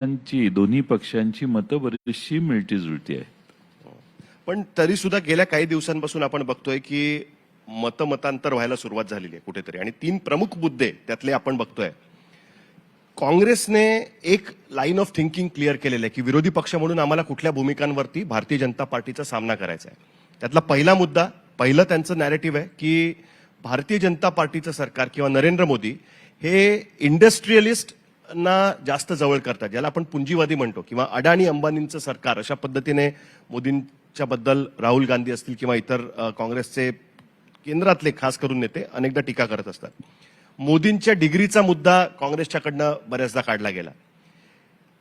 दोन्ही पक्षांची मतं बरीचशी मिळती-जुळती आहेत. पण तरी सुद्धा गेल्या काही दिवसांपासून आपण बघतोय की मतमतांतर व्हायला सुरुवात झालेली आहे कुठेतरी, आणि 3 प्रमुख मुद्दे त्यातले आपण बघतोय. काँग्रेसने एक लाईन ऑफ थिंकिंग क्लिअर केलेलं आहे की विरोधी पक्ष म्हणून आम्हाला कुठल्या भूमिकांवरती भारतीय जनता पार्टीचा सामना करायचा आहे. त्यातला पहिला मुद्दा, पहिलं त्यांचं नॅरेटिव्ह आहे की भारतीय जनता पार्टीचं सरकार किंवा नरेंद्र मोदी हे इंडस्ट्रियलिस्ट ना जास्त जवळ करतात, ज्याला आपण पुंजीवादी म्हणतो, किंवा अडाणी अंबानींचं सरकार, अशा पद्धतीने मोदींच्या बद्दल राहुल गांधी असतील किंवा इतर काँग्रेसचे केंद्रातले खास करून नेते अनेकदा टीका करत असतात. मोदींच्या डिग्रीचा मुद्दा काँग्रेसच्याकडनं बऱ्याचदा काढला गेला.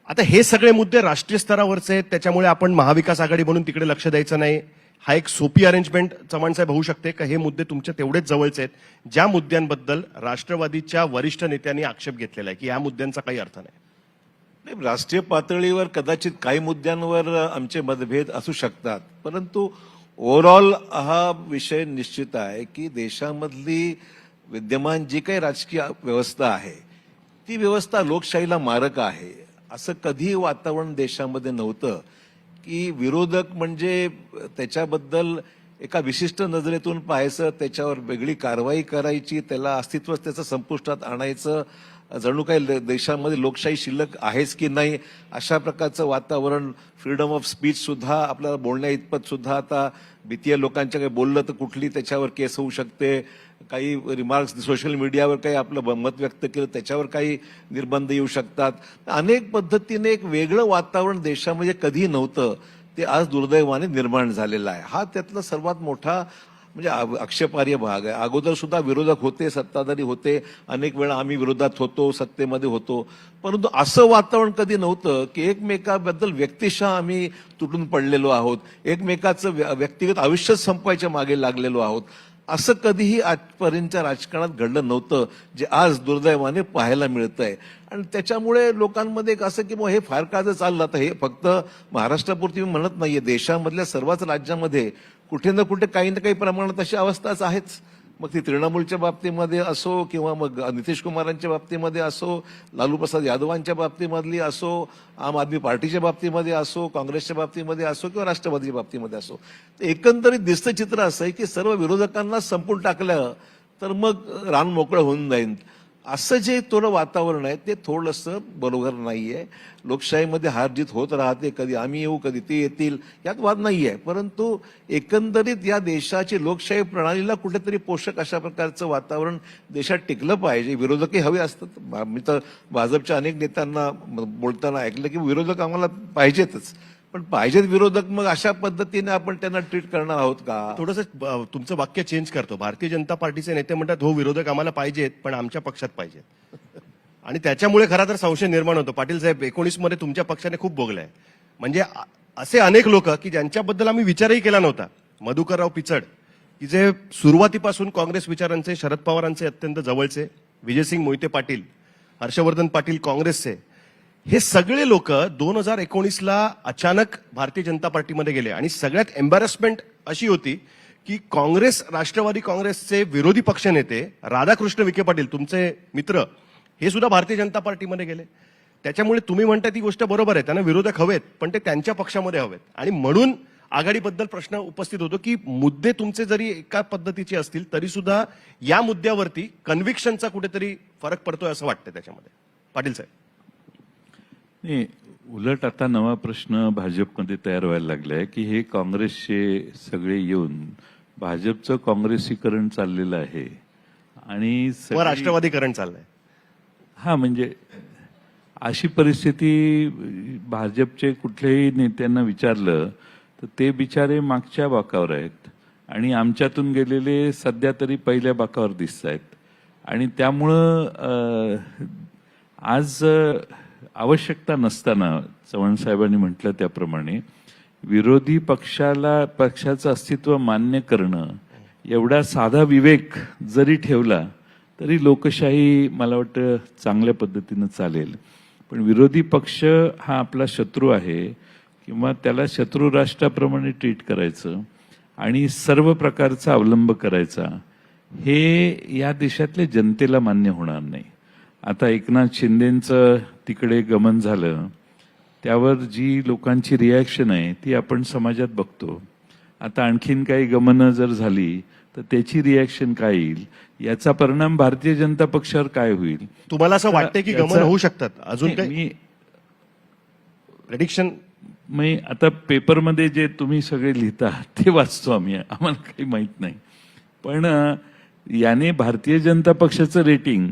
आता हे सगळे मुद्दे राष्ट्रीय स्तरावरचे आहेत, त्याच्यामुळे आपण महाविकास आघाडी म्हणून तिकडे लक्ष द्यायचं नाही. हा एक सोपी अरेंजमेंट चव्हाण साहेब होऊ शकते का? हे मुद्दे तुमच्या तेवढेच जवळचे आहेत, ज्या मुद्द्यांबद्दल राष्ट्रवादीच्या वरिष्ठ नेत्यांनी आक्षेप घेतलेला आहे की या मुद्द्यांचा काही अर्थ नाही. राष्ट्रीय पातळीवर कदाचित काही मुद्द्यांवर आमचे मतभेद असू शकतात, परंतु ओव्हरऑल हा विषय निश्चित आहे की देशामधली विद्यमान जी काही राजकीय व्यवस्था आहे ती व्यवस्था लोकशाहीला मारक आहे. असं कधी वातावरण देशामध्ये नव्हतं की विरोधक म्हणजे त्याच्याबद्दल एका विशिष्ट नजरेतून पाहायचं, त्याच्यावर वेगळी कारवाई करायची, त्याला अस्तित्वच त्याचं संपुष्टात आणायचं, जणू काही देशामध्ये लोकशाही शिल्लक आहेच की नाही अशा प्रकारचं वातावरण. फ्रीडम ऑफ स्पीच सुद्धा आपल्याला बोलण्या इतपत सुद्धा आता भीतीय लोकांच्या काही बोललं तर कुठली त्याच्यावर केस होऊ शकते, काही रिमार्क्स सोशल मीडियावर काही आपलं मत व्यक्त केलं त्याच्यावर काही निर्बंध येऊ शकतात. अनेक पद्धतीने एक वेगळं वातावरण देशामध्ये कधी नव्हतं, ते आज दुर्दैवाने निर्माण झालेलं आहे. हा त्यातला सर्वात मोठा म्हणजे आक्षेपार्ह भाग आहे. अगोदर सुद्धा विरोधक होते, सत्ताधारी होते, अनेक वेळा आम्ही विरोधात होतो, सत्तेमध्ये होतो, परंतु असं वातावरण कधी नव्हतं की एकमेकाबद्दल व्यक्तिशः आम्ही तुटून पडलेलो आहोत, एकमेकाचं व्यक्तिगत आयुष्यच संपवायच्या मागे लागलेलो आहोत. असं कधीही आजपर्यंतच्या राजकारणात घडलं नव्हतं, जे आज दुर्दैवाने पाहायला मिळतंय. आणि त्याच्यामुळे लोकांमध्ये एक असं की मग हे फार का चाललं. आता हे फक्त महाराष्ट्रापुरती मी म्हणत नाहीये, देशामधल्या सर्वच राज्यामध्ये कुठे ना कुठे काही ना काही प्रमाणात अशी अवस्थाच आहेच. मग ती तृणमूलच्या बाबतीमध्ये असो किंवा मग नितीश कुमारांच्या बाबतीमध्ये असो, लालू प्रसाद यादवांच्या बाबतीमधली असो, आम आदमी पार्टीच्या बाबतीमध्ये असो, काँग्रेसच्या बाबतीमध्ये असो किंवा राष्ट्रवादीच्या बाबतीमध्ये असो, एकंदरीत दिसतं चित्र असं आहे की सर्व विरोधकांना संपून टाकलं तर मग रान मोकळं होऊन जाईल. असं जे थोडं वातावरण आहे ते थोडंसं बरोबर नाहीये. लोकशाहीमध्ये हार जीत होत राहते, कधी आम्ही येऊ कधी ते येतील, यात वाद नाहीये, परंतु एकंदरीत या देशाची लोकशाही प्रणालीला कुठेतरी पोषक अशा प्रकारचं वातावरण देशात टिकलं पाहिजे. विरोधकही हवे असतात. मी तर भाजपच्या अनेक नेत्यांना बोलताना ऐकलं की विरोधक आम्हाला पाहिजेतच, पण पाहिजेत विरोधक, मग अशा पद्धतीने आपण त्यांना ट्रीट करणार आहोत का? थोडंसं तुमचं वाक्य चेंज करतो. भारतीय जनता पार्टीचे नेते म्हणतात हो विरोधक आम्हाला पाहिजेत पण आमच्या पक्षात पाहिजेत, आणि त्याच्यामुळे खरा तर संशय निर्माण होतो. पाटील साहेब, 19 मध्ये तुमच्या पक्षाने खूप भोगलाय. म्हणजे असे अनेक लोक की ज्यांच्याबद्दल आम्ही विचारही केला नव्हता, मधुकरराव पिचड की जे सुरुवातीपासून काँग्रेस विचारांचे, शरद पवारांचे अत्यंत जवळचे, विजयसिंग मोहिते पाटील, हर्षवर्धन पाटील काँग्रेसचे, हे सगळे लोक 2019ला अचानक भारतीय जनता पार्टीमध्ये गेले. आणि सगळ्यात एम्बॅरसमेंट अशी होती की काँग्रेस, राष्ट्रवादी काँग्रेसचे विरोधी पक्षनेते राधाकृष्ण विखे पाटील, तुमचे मित्र, हे सुद्धा भारतीय जनता पार्टीमध्ये गेले. त्याच्यामुळे तुम्ही म्हणता ती गोष्ट बरोबर आहे, त्यांना विरोधक हवेत पण ते त्यांच्या पक्षामध्ये हवेत. आणि म्हणून आघाडीबद्दल प्रश्न उपस्थित होतो की मुद्दे तुमचे जरी एका पद्धतीचे असतील तरी सुद्धा या मुद्द्यावरती कन्व्हिक्शनचा कुठेतरी फरक पडतोय असं वाटतं त्याच्यामध्ये. पाटील साहेब, नाही, उलट आता नवा प्रश्न भाजपमध्ये तयार व्हायला लागलाय की हे काँग्रेसचे सगळे येऊन भाजपचं काँग्रेसीकरण चाललेलं आहे आणि राष्ट्रवादीकरण चाललंय. हा, म्हणजे अशी परिस्थिती भाजपचे कुठल्याही नेत्यांना विचारलं तर ते बिचारे मागच्या बाकावर आहेत आणि आमच्यातून गेलेले सध्या तरी पहिल्या बाकावर दिसत आहेत. आणि त्यामुळं आज आवश्यकता नसताना चव्हाण साहेबांनी म्हटलं त्याप्रमाणे विरोधी पक्षाचं अस्तित्व मान्य करणं एवढा साधा विवेक जरी ठेवला तरी लोकशाही मला वाटतं चांगल्या पद्धतीनं चालेल. पण विरोधी पक्ष हा आपला शत्रू आहे किंवा त्याला शत्रू राष्ट्राप्रमाणे ट्रीट करायचं आणि सर्व प्रकारचा अवलंब करायचा, हे या देशातल्या जनतेला मान्य होणार नाही. आता एकनाथ शिंदेंचं तिकडे गमन झालं त्यावर जी लोकांची रिॲक्शन आहे ती आपण समाजात बघतो. आता आणखीन काही गमनं जर झाली तर त्याची रिॲक्शन काय येईल, याचा परिणाम भारतीय जनता पक्षावर काय होईल. तुम्हाला असं वाटतंय की गमन याचा- होऊ शकतात अजून नाही, काही मी प्रेडिक्शन? मी आता पेपरमध्ये जे तुम्ही सगळे लिहिता ते वाचतो आम्ही, आम्हाला काही माहित नाही. पण याने भारतीय जनता पक्षाचं रेटिंग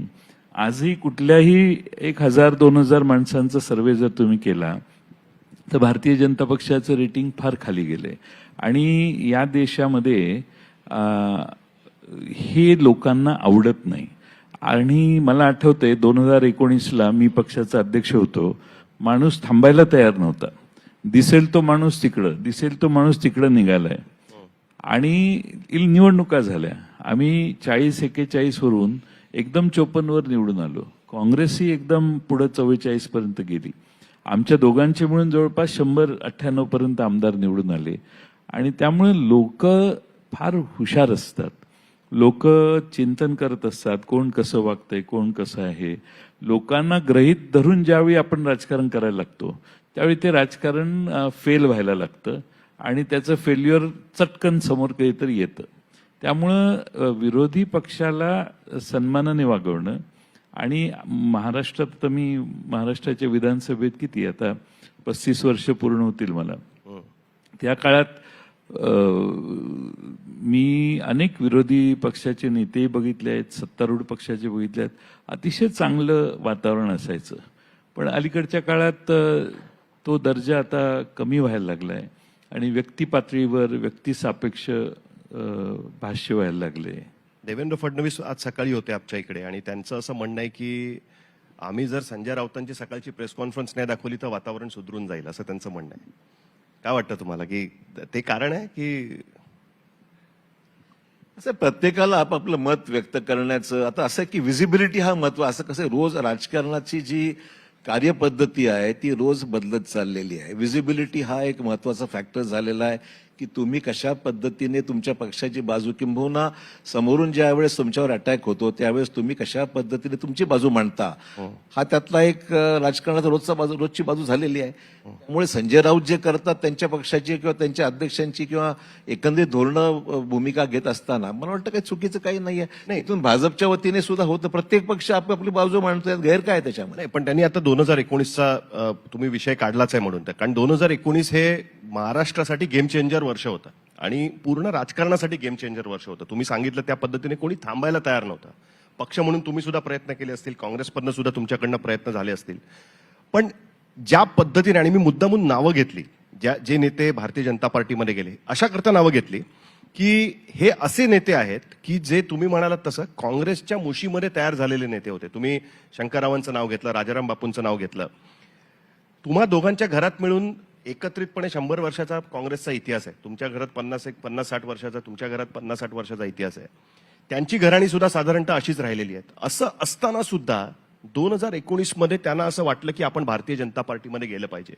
आजही कुठल्याही 1,000-2,000 माणसांचा सर्वे जर तुम्ही केला तर भारतीय जनता पक्षाचं रेटिंग फार खाली गेलंय. आणि या देशामध्ये हे लोकांना आवडत नाही. आणि मला आठवतंय 2019ला मी पक्षाचा अध्यक्ष होतो, माणूस थांबायला तयार नव्हता. दिसेल तो माणूस तिकडं निघालाय. आणि निवडणुका झाल्या, आम्ही 40-41 वरून एकदम 54 वर निवडून आलो. काँग्रेसही एकदम पुढे 44 पर्यंत गेली. आमच्या दोघांचे मिळून जवळपास 198 पर्यंत आमदार निवडून आले. आणि त्यामुळे लोक फार हुशार असतात, लोक चिंतन करत असतात, कोण कसं वागतंय, कोण कसं आहे. लोकांना गृहीत धरून ज्यावेळी आपण राजकारण करायला लागतो त्यावेळी ते राजकारण फेल व्हायला लागतं आणि त्याचं फेल्युअर चटकन समोर काहीतरी येतं. त्यामुळं विरोधी पक्षाला सन्मानाने वागवणं. आणि महाराष्ट्रात तर मी महाराष्ट्राच्या विधानसभेत किती आता 35 वर्ष पूर्ण होतील मला. त्या काळात मी अनेक विरोधी पक्षाचे नेते बघितले आहेत, सत्तारूढ पक्षाचे बघितले आहेत. अतिशय चांगलं वातावरण असायचं. पण अलीकडच्या काळात तो दर्जा आता कमी व्हायला लागलाय आणि व्यक्ती पातळीवर व्यक्तिसापेक्ष भाष्य व्हायला लागले. देवेंद्र फडणवीस आज सकाळी होते आमच्या इकडे आणि त्यांचं असं म्हणणं आहे की आम्ही जर संजय राऊतांची सकाळची प्रेस कॉन्फरन्स नाही दाखवली तर वातावरण सुधरून जाईल, असं त्यांचं म्हणणं आहे. काय वाटतं तुम्हाला की ते कारण आहे की असं प्रत्येकाला आपापलं मत व्यक्त करण्याचं आता असं आहे की विजिबिलिटी हा महत्व. असं कसं रोज राजकारणाची जी कार्यपद्धती आहे ती रोज बदलत चाललेली आहे. विजिबिलिटी हा एक महत्वाचा फॅक्टर झालेला आहे की तुम्ही कशा पद्धतीने तुमच्या पक्षाची बाजू, किंबहुना समोरून ज्या वेळेस तुमच्यावर अटॅक होतो त्यावेळेस तुम्ही कशा पद्धतीने तुमची बाजू मांडता, हा त्यातला एक राजकारणाचा रोजची बाजू झालेली आहे. त्यामुळे संजय राऊत जे करतात त्यांच्या पक्षाची किंवा त्यांच्या अध्यक्षांची किंवा एकंदरीत धोरणं भूमिका घेत असताना मला वाटतं काही चुकीचं काही नाहीये. नाही, इथून भाजपच्या वतीने सुद्धा होतं, प्रत्येक पक्ष आपली बाजू मांडतोय, गैर काय त्याच्यामध्ये. नाही, पण त्यांनी आता 2019चा तुम्ही विषय काढलाच आहे म्हणून, कारण 2019 हे महाराष्ट्रासाठी गेम चेंजर वर्ष होतं आणि पूर्ण राजकारणासाठी गेम चेंजर वर्ष होतं. तुम्ही सांगितलं त्या पद्धतीने कोणी थांबायला तयार नव्हतं. पक्ष म्हणून तुम्ही सुद्धा प्रयत्न केले असतील, काँग्रेसमधनं सुद्धा तुमच्याकडनं प्रयत्न झाले असतील. पण ज्या पद्धतीने, आणि मी मुद्दामून नावं घेतली, जे नेते भारतीय जनता पार्टीमध्ये गेले अशा करता नावं घेतली की हे असे नेते आहेत की जे तुम्ही म्हणालात तसं काँग्रेसच्या मुशीमध्ये तयार झालेले नेते होते. तुम्ही शंकररावांचं नाव घेतलं, राजाराम बापूंचं नाव घेतलं. तुम्हा दोघांच्या घरात मिळून एकत्रितपणे 100 वर्षाचा काँग्रेसचा इतिहास आहे. तुमच्या घरात 50-60 वर्षाचा, तुमच्या घरात 50-60 वर्षाचा इतिहास आहे. त्यांची घराणी सुद्धा साधारणतः अशीच राहिलेली आहेत. असं असताना सुद्धा 2019 मध्ये त्यांना असं वाटलं की आपण भारतीय जनता पार्टीमध्ये गेलं पाहिजे.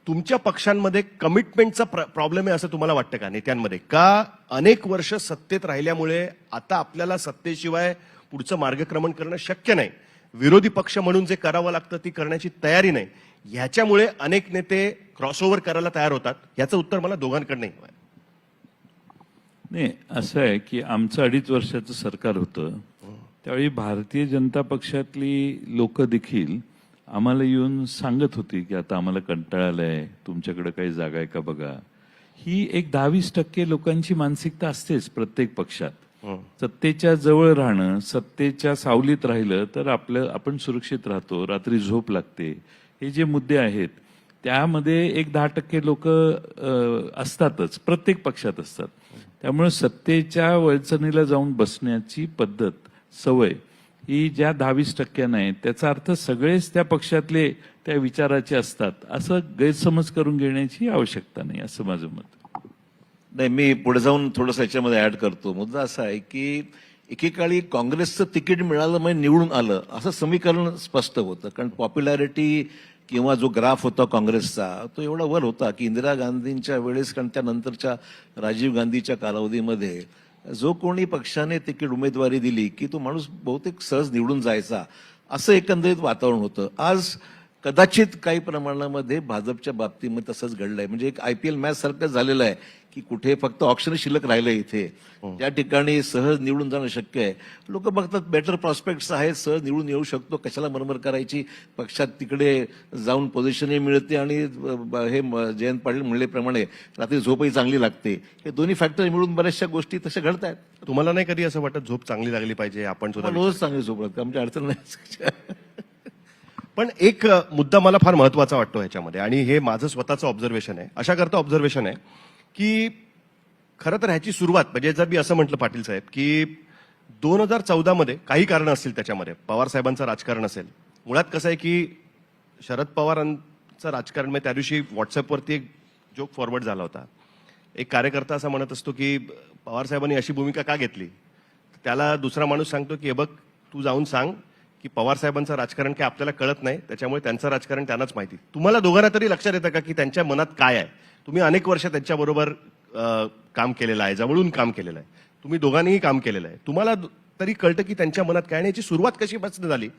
तुमच्या पक्षांमध्ये कमिटमेंटचा प्रॉब्लेम आहे असं तुम्हाला वाटतं का नेत्यांमध्ये? का अनेक वर्ष सत्तेत राहिल्यामुळे आता आपल्याला सत्तेशिवाय पुढचं मार्गक्रमण करणं शक्य नाही, विरोधी पक्ष म्हणून जे करावं लागतं ती करण्याची तयारी नाही, ह्याच्यामुळे अनेक नेते क्रॉसओव्हर करायला तयार होतात? याचं उत्तर मला दोघांकडनं नाही. असं आहे की आमचं 2.5 वर्षाचं सरकार होतं, त्यावेळी भारतीय जनता पक्षातली लोक देखील आम्हाला येऊन सांगत होती की आता आम्हाला कंटाळा आलाय, तुमच्याकडे काही जागा आहे का बघा. ही एक 10-20% लोकांची मानसिकता असतेच प्रत्येक पक्षात. सत्तेच्या जवळ राहणं, सत्तेच्या सावलीत राहिलं तर आपण सुरक्षित राहतो, रात्री झोप लागते, हे जे मुद्दे आहेत त्यामध्ये एक 10% लोक असतातच, प्रत्येक पक्षात असतात. त्यामुळे सत्तेच्या वळचणीला जाऊन बसण्याची पद्धत, सवय ही ज्या 10-20% आहेत त्याचा अर्थ सगळेच त्या पक्षातले त्या विचाराचे असतात असं गैरसमज करून घेण्याची आवश्यकता नाही, असं माझं मत. नाही, मी पुढे जाऊन थोडंसं याच्यामध्ये ऍड करतो. मुद्दा असा आहे की एकेकाळी काँग्रेसचं तिकीट मिळालं म्हणजे निवडून आलं असं समीकरण स्पष्ट होतं, कारण पॉप्युलॅरिटी किंवा जो ग्राफ होता काँग्रेसचा तो एवढा वर होता की इंदिरा गांधींच्या वेळेस, कारण त्यानंतरच्या राजीव गांधीच्या कालावधीमध्ये जो कोणी पक्षाने तिकीट उमेदवारी दिली की तो माणूस बहुतेक सहज निवडून जायचा, असं एकंदरीत वातावरण होतं. आज कदाचित काही प्रमाणामध्ये भाजपच्या बाबतीमध्ये तसंच घडलंय. म्हणजे एक IPL मॅच सारखं झालेलं आहे की कुठे फक्त ऑप्शन शिल्लक राहिलं इथे, त्या ठिकाणी सहज निवडून जाणं शक्य आहे. लोक बघतात बेटर प्रॉस्पेक्ट्स आहेत, सहज निवडून येऊ शकतो, कशाला मरमर करायची, पक्षात तिकडे जाऊन पोझिशनही मिळते आणि हे जयंत पाटील म्हणल्याप्रमाणे रात्री झोपही चांगली लागते. हे दोन्ही फॅक्टर मिळून बऱ्याचशा गोष्टी तशा घडत आहेत. तुम्हाला नाही कधी असं वाटत झोप चांगली लागली पाहिजे, आपण सुद्धा रोज चांगली झोप लागते, आमची अडचण नाही. पण एक मुद्दा मला फार महत्वाचा वाटतो ह्याच्यामध्ये, आणि हे माझं स्वतःचं ऑब्झर्वेशन आहे, अशा करता ऑब्झर्वेशन आहे की खरं तर ह्याची सुरुवात म्हणजे जर मी असं म्हटलं पाटील साहेब की 2014 मध्ये काही कारण असतील, त्याच्यामध्ये पवार साहेबांचं राजकारण असेल. मुळात कसं आहे की शरद पवारांचं राजकारण म्हणजे त्या दिवशी व्हॉट्सअपवरती एक जोक फॉरवर्ड झाला होता. एक कार्यकर्ता असा म्हणत असतो की पवार साहेबांनी अशी भूमिका का घेतली, त्याला दुसरा माणूस सांगतो की हे बघ, तू जाऊन सांग की पवार साहेबांचं राजकारण काय आपल्याला कळत नाही, त्याच्यामुळे त्यांचं राजकारण त्यांनाच माहिती. तुम्हाला दोघांना तरी लक्षात येतं का की त्यांच्या मनात काय आहे? तुम्ही अनेक वर्ष त्यांच्याबरोबर काम केलेलं आहे, जवळून काम केलेलं आहे, तुम्ही दोघांनीही काम केलेलं आहे, तुम्हाला तरी कळतं की त्यांच्या मनात काय. आणि याची सुरुवात कशीपासून झाली?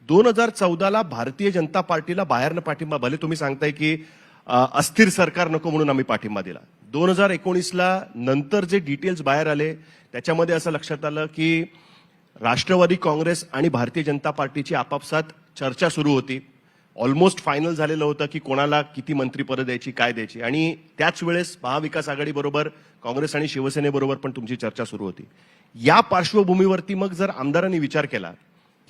2014ला भारतीय जनता पार्टीला बाहेरनं पाठिंबा, भले तुम्ही सांगताय की अस्थिर सरकार नको म्हणून आम्ही पाठिंबा दिला. 2019ला नंतर जे डिटेल्स बाहेर आले त्याच्यामध्ये असं लक्षात आलं की राष्ट्रवादी काँग्रेस आणि भारतीय जनता पार्टीची आपापसात चर्चा सुरू होती. ऑलमोस्ट फायनल झालेलं होतं की कोणाला किती मंत्रीपदं द्यायची, काय द्यायची. आणि त्याच वेळेस महाविकास आघाडीबरोबर काँग्रेस आणि शिवसेनेबरोबर पण तुमची चर्चा सुरू होती. या पार्श्वभूमीवरती मग जर आमदारांनी विचार केला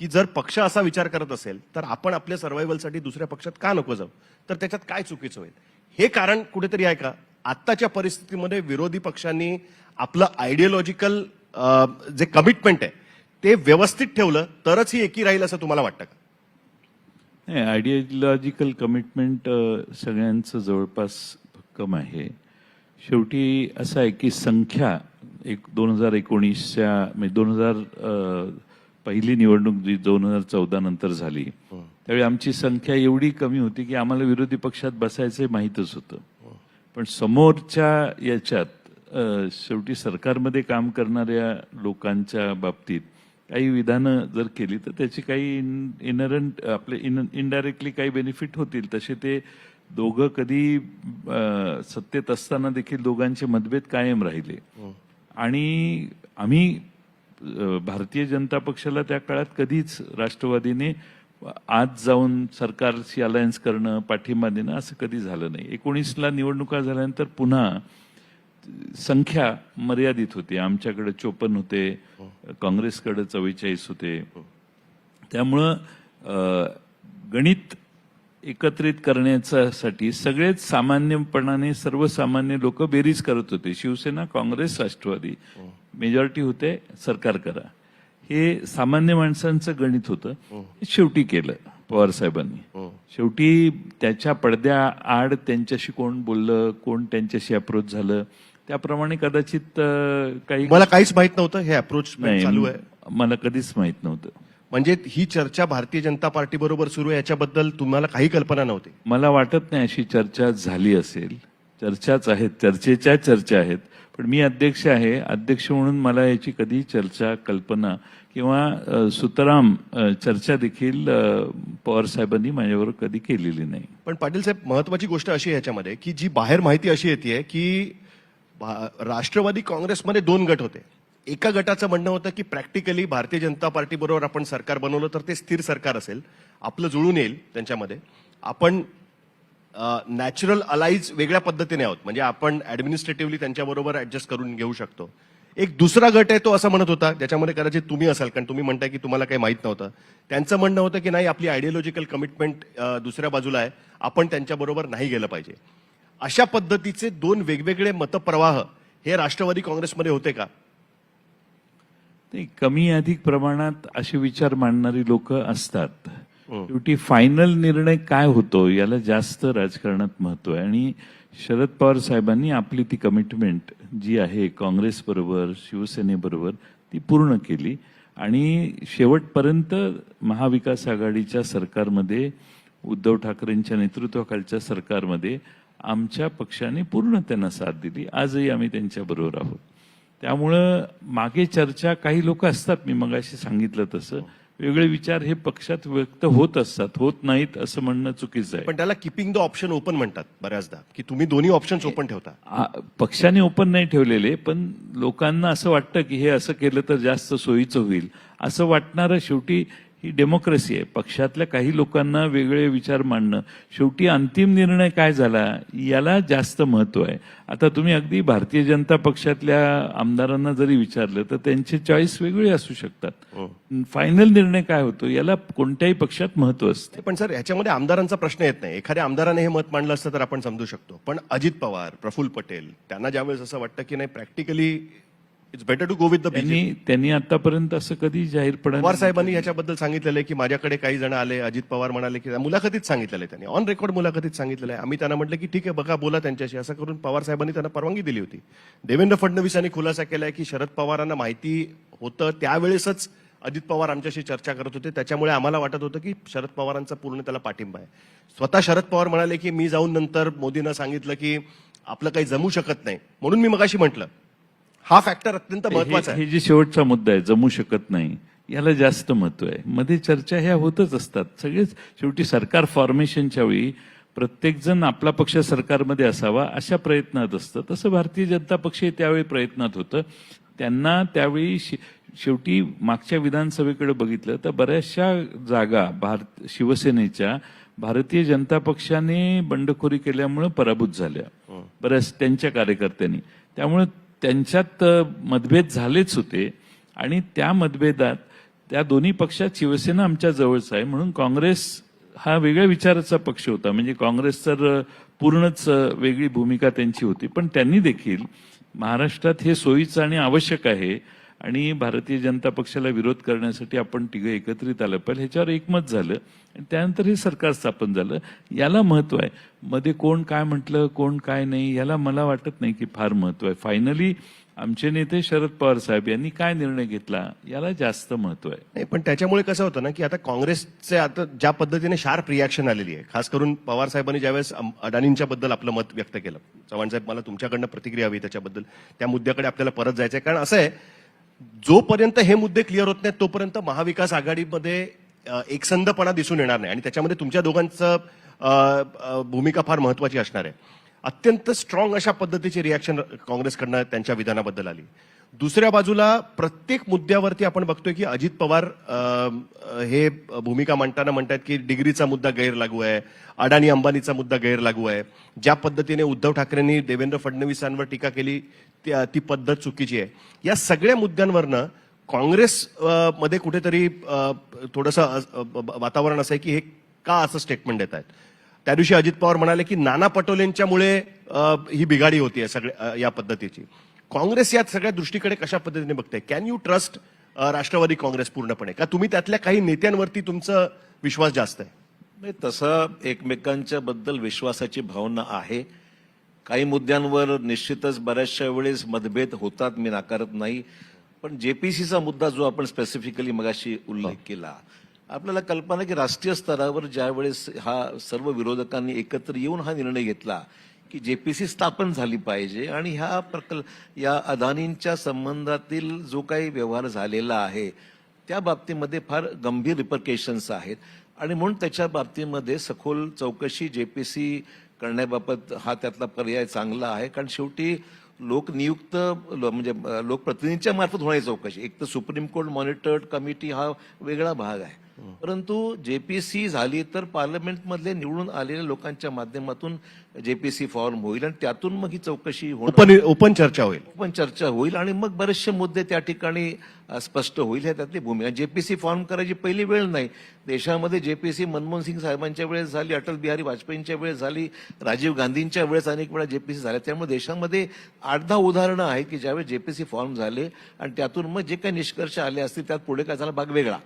की जर पक्ष असा विचार करत असेल तर आपण आपल्या सर्व्हायव्हलसाठी दुसऱ्या पक्षात का नको जाऊ, तर त्याच्यात काय चुकीचं होईल? हे कारण कुठेतरी आहे का? आत्ताच्या परिस्थितीमध्ये विरोधी पक्षांनी आपलं आयडियोलॉजिकल जे कमिटमेंट आहे ते व्यवस्थित ठेवलं तरच ही एकी राहील असं तुम्हाला वाटतं का? नाही, आयडियोलॉजिकल कमिटमेंट सगळ्यांचं जवळपास भक्कम आहे. शेवटी असं आहे की संख्या एक 2019च्या म्हणजे 2000 पहिली निवडणूक जी 2014 नंतर झाली त्यावेळी आमची संख्या एवढी कमी होती की आम्हाला विरोधी पक्षात बसायचं माहीतच होतं. पण समोरच्या याच्यात शेवटी सरकारमध्ये काम करणाऱ्या लोकांच्या बाबतीत काही विधानं जर केली तर त्याची काही इनरंट आपले इनडायरेक्टली काही बेनिफिट होतील. तसे ते दोघं कधी सत्तेत असताना देखील दोघांचे मतभेद कायम राहिले. आणि आम्ही भारतीय जनता पक्षाला त्या काळात कधीच राष्ट्रवादीने आज जाऊन सरकारशी अलायन्स करणं, पाठिंबा देणं असं कधी झालं नाही. 19ला निवडणुका झाल्यानंतर पुन्हा संख्या मर्यादित होती. आमच्याकडे 54 होते, काँग्रेसकडे 44 होते. त्यामुळं गणित एकत्रित करण्यासाठी सगळेच सामान्यपणाने सर्वसामान्य लोक बेरीज करत होते. शिवसेना, काँग्रेस, राष्ट्रवादी मेजॉरिटी होते, सरकार करा, हे सामान्य माणसांचं गणित होतं. शेवटी केलं पवार साहेबांनी. शेवटी त्याच्या पडद्या आड त्यांच्याशी कोण बोललं, कोण त्यांच्याशी अप्रोच झालं, त्याप्रमाणे कदाचित काही मला काहीच माहित नव्हतं हे अप्रोच चालू आहे. मला कधीच माहित नव्हतं. म्हणजे ही चर्चा भारतीय जनता पार्टी बरोबर सुरू आहे याच्याबद्दल तुम्हाला काही कल्पना नव्हती? मला वाटत नाही अशी चर्चा झाली असेल. चर्चाच आहेत, चर्चेच्या चर्चा आहेत. पण मी अध्यक्ष आहे, अध्यक्ष म्हणून मला याची कधी चर्चा, कल्पना किंवा सुतराम चर्चा देखील पवार साहेबांनी माझ्याबरोबर कधी केलेली नाही. पण पाटील साहेब, महत्वाची गोष्ट अशी आहे ह्याच्यामध्ये की जी बाहेर माहिती अशी येते की राष्ट्रवादी काँग्रेसमध्ये 2 गट होते. एका गटाचं म्हणणं होतं की प्रॅक्टिकली भारतीय जनता पार्टी बरोबर आपण सरकार बनवलं तर ते स्थिर सरकार असेल, आपलं जुळून येईल त्यांच्यामध्ये, आपण नॅचरल अलाईज वेगळ्या पद्धतीने आहोत, म्हणजे आपण ऍडमिनिस्ट्रेटिव्हली त्यांच्याबरोबर ऍडजस्ट करून घेऊ शकतो. एक दुसरा गट आहे तो असं म्हणत होता, ज्याच्यामध्ये कदाचित तुम्ही असाल, कारण तुम्ही म्हणताय की तुम्हाला काही माहित नव्हतं. त्यांचं म्हणणं होतं की नाही, आपली आयडियोलॉजिकल कमिटमेंट दुसऱ्या बाजूला आहे, आपण त्यांच्याबरोबर नाही गेलं पाहिजे. अशा पद्धतीचे 2 वेगवेगळे मतप्रवाह हे राष्ट्रवादी काँग्रेसमध्ये होते का? ते कमी अधिक प्रमाणात असे विचार मांडणारी लोक असतात. शेवटी फायनल निर्णय काय होतो याला जास्त राजकारणात महत्व आहे. आणि शरद पवार साहेबांनी आपली ती कमिटमेंट जी आहे काँग्रेस बरोबर, शिवसेनेबरोबर, ती पूर्ण केली. आणि शेवटपर्यंत महाविकास आघाडीच्या सरकारमध्ये, उद्धव ठाकरेंच्या नेतृत्वाखालच्या सरकारमध्ये आमच्या पक्षाने पूर्ण त्यांना साथ दिली. आजही आम्ही त्यांच्याबरोबर आहोत. त्यामुळं मागे चर्चा काही लोक असतात, मी मगाशी सांगितलं तसं, वेगळे विचार हे पक्षात व्यक्त होत असतात, होत नाहीत असं म्हणणं चुकीचं आहे. पण त्याला किपिंग द ऑप्शन ओपन म्हणतात बऱ्याचदा, की तुम्ही दोन्ही ऑप्शन्स ओपन ठेवता. पक्षाने ओपन नाही ठेवलेले, पण लोकांना असं वाटतं की हे असं केलं तर जास्त सोयीचं होईल असं वाटणारं. शेवटी ही डेमोक्रेसी आहे. पक्षातल्या काही लोकांना वेगळे विचार मांडणं, शेवटी अंतिम निर्णय काय झाला याला जास्त महत्व आहे. आता तुम्ही अगदी भारतीय जनता पक्षातल्या आमदारांना जरी विचारलं तर त्यांचे चॉईस वेगळे असू शकतात. फायनल निर्णय काय होतो याला कोणत्याही पक्षात महत्व असते. पण सर, ह्याच्यामध्ये आमदारांचा प्रश्न येत नाही. एखाद्या आमदाराने हे मत मांडलं असतं तर आपण समजू शकतो. पण अजित पवार, प्रफुल्ल पटेल, त्यांना ज्यावेळेस असं वाटतं की नाही, practically it's better to go with the BJP. त्यांनी आतापर्यंत असं कधी जाहीरपणे पवार साहेबांनी याच्याबद्दल सांगितलेलं आहे की माझ्याकडे काही जण आले, अजित पवार म्हणाले की मुलाखतीत सांगितलेलं आहे, त्यांनी ऑन रेकॉर्ड मुलाखतीत सांगितलेलं आहे. आम्ही त्यांना म्हटलं की ठीक आहे, बघा, बोला त्यांच्याशी. असं करून पवार साहेबांनी त्यांना परवानगी दिली होती. देवेंद्र फडणवीसांनी खुलासा केलाय की शरद पवारांना माहिती होतं, त्यावेळेसच अजित पवार आमच्याशी चर्चा करत होते, त्याच्यामुळे आम्हाला वाटत होतं की शरद पवारांचा पूर्ण त्याला पाठिंबा आहे. स्वतः शरद पवार म्हणाले की मी जाऊन नंतर मोदींना सांगितलं की आपलं काही जमू शकत नाही, म्हणून मी मगाशी म्हटलं हा फॅक्टर अत्यंत महत्वाचा आहे. हे जे शेवटचा मुद्दा आहे, जमू शकत नाही, याला जास्त महत्व आहे. मध्ये चर्चा ह्या होतच असतात. सगळेच शेवटी सरकार फॉर्मेशनच्या वेळी प्रत्येकजण आपला पक्ष सरकारमध्ये असावा अशा प्रयत्नात असतं. तसं भारतीय जनता पक्ष त्यावेळी प्रयत्नात होतं. त्यांना त्यावेळी शेवटी मागच्या विधानसभेकडे बघितलं तर बऱ्याचशा जागा शिवसेनेच्या भारतीय जनता पक्षाने बंडखोरी केल्यामुळे पराभूत झाल्या बऱ्याच त्यांच्या कार्यकर्त्यांनी. त्यामुळे त्यांच्यात मतभेद झालेच होते आणि त्या मतभेदात त्या दोन्ही पक्षात शिवसेना आमच्या जवळच आहे म्हणून काँग्रेस हा वेगळ्या विचाराचा पक्ष होता. म्हणजे काँग्रेस तर पूर्णच वेगळी भूमिका त्यांची होती. पण त्यांनी देखील महाराष्ट्रात हे सोयीचं आणि आवश्यक आहे आणि भारतीय जनता पक्षाला विरोध करण्यासाठी आपण तिघं एकत्रित आलं पाहिजे ह्याच्यावर एकमत झालं आणि त्यानंतर हे सरकार स्थापन झालं. याला महत्व आहे. मध्ये कोण काय म्हटलं, कोण काय नाही, याला मला वाटत नाही की फार महत्व आहे. फायनली आमचे नेते शरद पवार साहेब यांनी काय निर्णय घेतला याला जास्त महत्व आहे. नाही, पण त्याच्यामुळे कसं होतं ना की आता काँग्रेसचे आता ज्या पद्धतीने शार्प रिॲक्शन आलेली आहे, खास करून पवार साहेबांनी ज्यावेळेस अडाणींच्या बद्दल आपलं मत व्यक्त केलं. चव्हाण साहेब, मला तुमच्याकडनं प्रतिक्रिया हवी त्याच्याबद्दल. त्या मुद्द्याकडे आपल्याला परत जायचं आहे. कारण असं आहे, जोपर्यंत हे मुद्दे क्लिअर होत नाहीत तोपर्यंत महाविकास आघाडीमध्ये एकसंधपणा दिसून येणार नाही आणि त्याच्यामध्ये तुमच्या दोघांचं भूमिका फार महत्वाची असणार आहे. अत्यंत स्ट्रॉंग अशा पद्धतीची रिॲक्शन काँग्रेसकडनं त्यांच्या विधानाबद्दल आली. दुसऱ्या बाजूला प्रत्येक मुद्द्यावरती आपण बघतोय की अजित पवार हे भूमिका मांडताना म्हणतात की डिग्रीचा मुद्दा गैरलागू आहे, अडाणी अंबानीचा मुद्दा गैरलागू आहे. ज्या पद्धतीने उद्धव ठाकरेंनी देवेंद्र फडणवीसांवर टीका केली ती पद्धत चुकीची आहे. या सगळ्या मुद्द्यांवरनं काँग्रेस मध्ये कुठेतरी थोडंसं वातावरण असं आहे की हे का असं स्टेटमेंट देत आहेत. त्या दिवशी अजित पवार म्हणाले की नाना पटोलेंच्यामुळे ही बिघाडी होतीये सगळ्या या पद्धतीची. काँग्रेस या सगळ्या दृष्टीकडे कशा पद्धतीने बघते? Can you trust Rashtravadi Congress पूर्णपणे, का तुम्ही त्यातल्या काही नेत्यांवरती तुमचा विश्वास जास्त आहे? नाही, तसं एकमेकांच्या बद्दल विश्वासाची भावना आहे. काही मुद्द्यांवर निश्चितच बऱ्याचशा वेळेस मतभेद होतात, मी नाकारत नाही. पण जेपीसीचा मुद्दा जो आपण स्पेसिफिकली मगाशी उल्लेख केला, आपल्याला कल्पना की राष्ट्रीय स्तरावर ज्यावेळेस हा सर्व विरोधकांनी एकत्र येऊन हा निर्णय घेतला की जेपीसी स्थापन झाली पाहिजे आणि या अदानींच्या संबंधातील जो काही व्यवहार झालेला आहे त्या बाबतीमध्ये फार गंभीर रिपरकेशन्स आहेत आणि म्हणून त्याच्या बाबतीमध्ये सखोल चौकशी जेपीसी करण्याबाबत हा त्यातला पर्याय चांगला आहे. कारण शेवटी लोकनियुक्त म्हणजे लोकप्रतिनिधींच्या मार्फत होणारी चौकशी, एक तर सुप्रीम कोर्ट मॉनिटर्ड कमिटी हा वेगळा भाग आहे. परंतु जेपीसी झाली तर पार्लमेंटमधले निवडून आलेल्या लोकांच्या माध्यमातून जेपीसी फॉर्म होईल आणि त्यातून मग ही चौकशी ओपन चर्चा होईल. ओपन चर्चा होईल आणि मग बरेचसे मुद्दे त्या ठिकाणी स्पष्ट होईल. हे त्यातली भूमिका. जेपीसी फॉर्म करायची पहिली वेळ नाही. देशामध्ये जेपीसी मनमोहन सिंग साहेबांच्या वेळेस झाली, अटल बिहारी वाजपेयींच्या वेळेस झाली, राजीव गांधींच्या वेळेस अनेक वेळा जेपीसी झाल्या. त्यामुळे देशामध्ये 8-10 उदाहरणं आहेत की ज्यावेळेस जेपीसी फॉर्म झाले आणि त्यातून मग जे काही निष्कर्ष आले असतील त्यात पुढे काय झाला भाग वेगळा.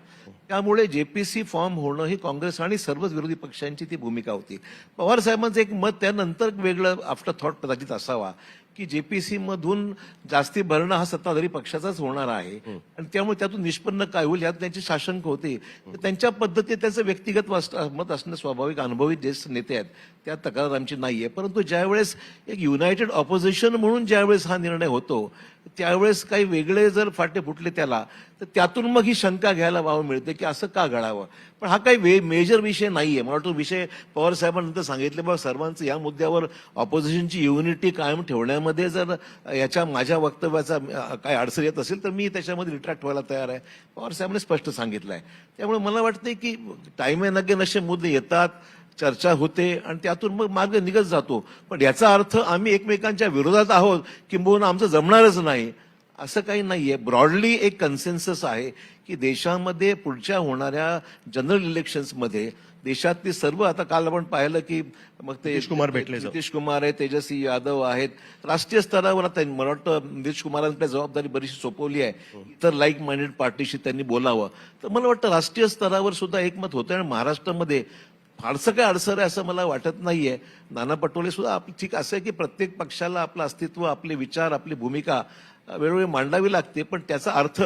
त्यामुळे जेपीसी फॉर्म होणं ही काँग्रेस आणि सर्वच विरोधी पक्षांची ती भूमिका होती. पवार साहेबांचं एक मत त्यानंतर वेगळं आफ्टर थॉट कदाचित असावा की जेपीसी मधून जास्ती भरणं हा सत्ताधारी पक्षाचाच होणार आहे आणि त्यामुळे त्यातून निष्पन्न काय होईल यात त्यांची साशंक होते. त्यांच्या पद्धतीत त्याचं व्यक्तिगत मत असणं स्वाभाविक. अनुभवी ज्येष्ठ नेते आहेत, त्या तक्रार आमची नाहीये. परंतु ज्यावेळेस एक युनायटेड ऑपोजिशन म्हणून ज्यावेळेस हा निर्णय होतो त्यावेळेस काही वेगळे जर फाटे फुटले त्याला, तर त्यातून मग ही शंका घ्यायला वाव मिळते की असं का घडावं. पण हा काही मेजर विषय नाहीये. मला वाटतं विषय पवार साहेबांनंतर सांगितले, बघ सर्वांचं या मुद्द्यावर ऑपोजिशनची युनिटी कायम ठेवण्यामध्ये जर याच्या माझ्या वक्तव्याचा काय अडचण येत असेल तर मी त्याच्यामध्ये रिट्रॅक्ट व्हायला तयार आहे. पवार साहेबांनी स्पष्ट सांगितलं आहे. त्यामुळे मला वाटतंय की टाइम अँड अगेन असे मुद्दे येतात, चर्चा होते आणि त्यातून मग मार्ग निघत जातो. पण याचा अर्थ आम्ही एकमेकांच्या विरोधात आहोत किंबहुना आमचं जमणारच नाही असं काही नाहीये. ब्रॉडली एक कन्सेन्सस आहे की देशामध्ये पुढच्या होणाऱ्या जनरल इलेक्शन्समध्ये देशातली सर्व, आता काल आपण पाहिलं की मग ते नितीश कुमार भेटले. नितीश कुमार आहे, तेजस्वी यादव आहेत, राष्ट्रीय स्तरावर आता मला वाटतं नितीश कुमारांकडे जबाबदारी बरीचशी सोपवली आहे. इतर लाईक माइंडेड पार्टीशी त्यांनी बोलावं. तर मला वाटतं राष्ट्रीय स्तरावर सुद्धा एकमत होतं आणि महाराष्ट्रामध्ये फारसं काय अडसर आहे असं मला वाटत नाहीये. नाना पटोले सुद्धा ठीक असं आहे की प्रत्येक पक्षाला आपलं अस्तित्व, आपले विचार, आपली भूमिका वेळोवेळी मांडावी लागते, पण त्याचा अर्थ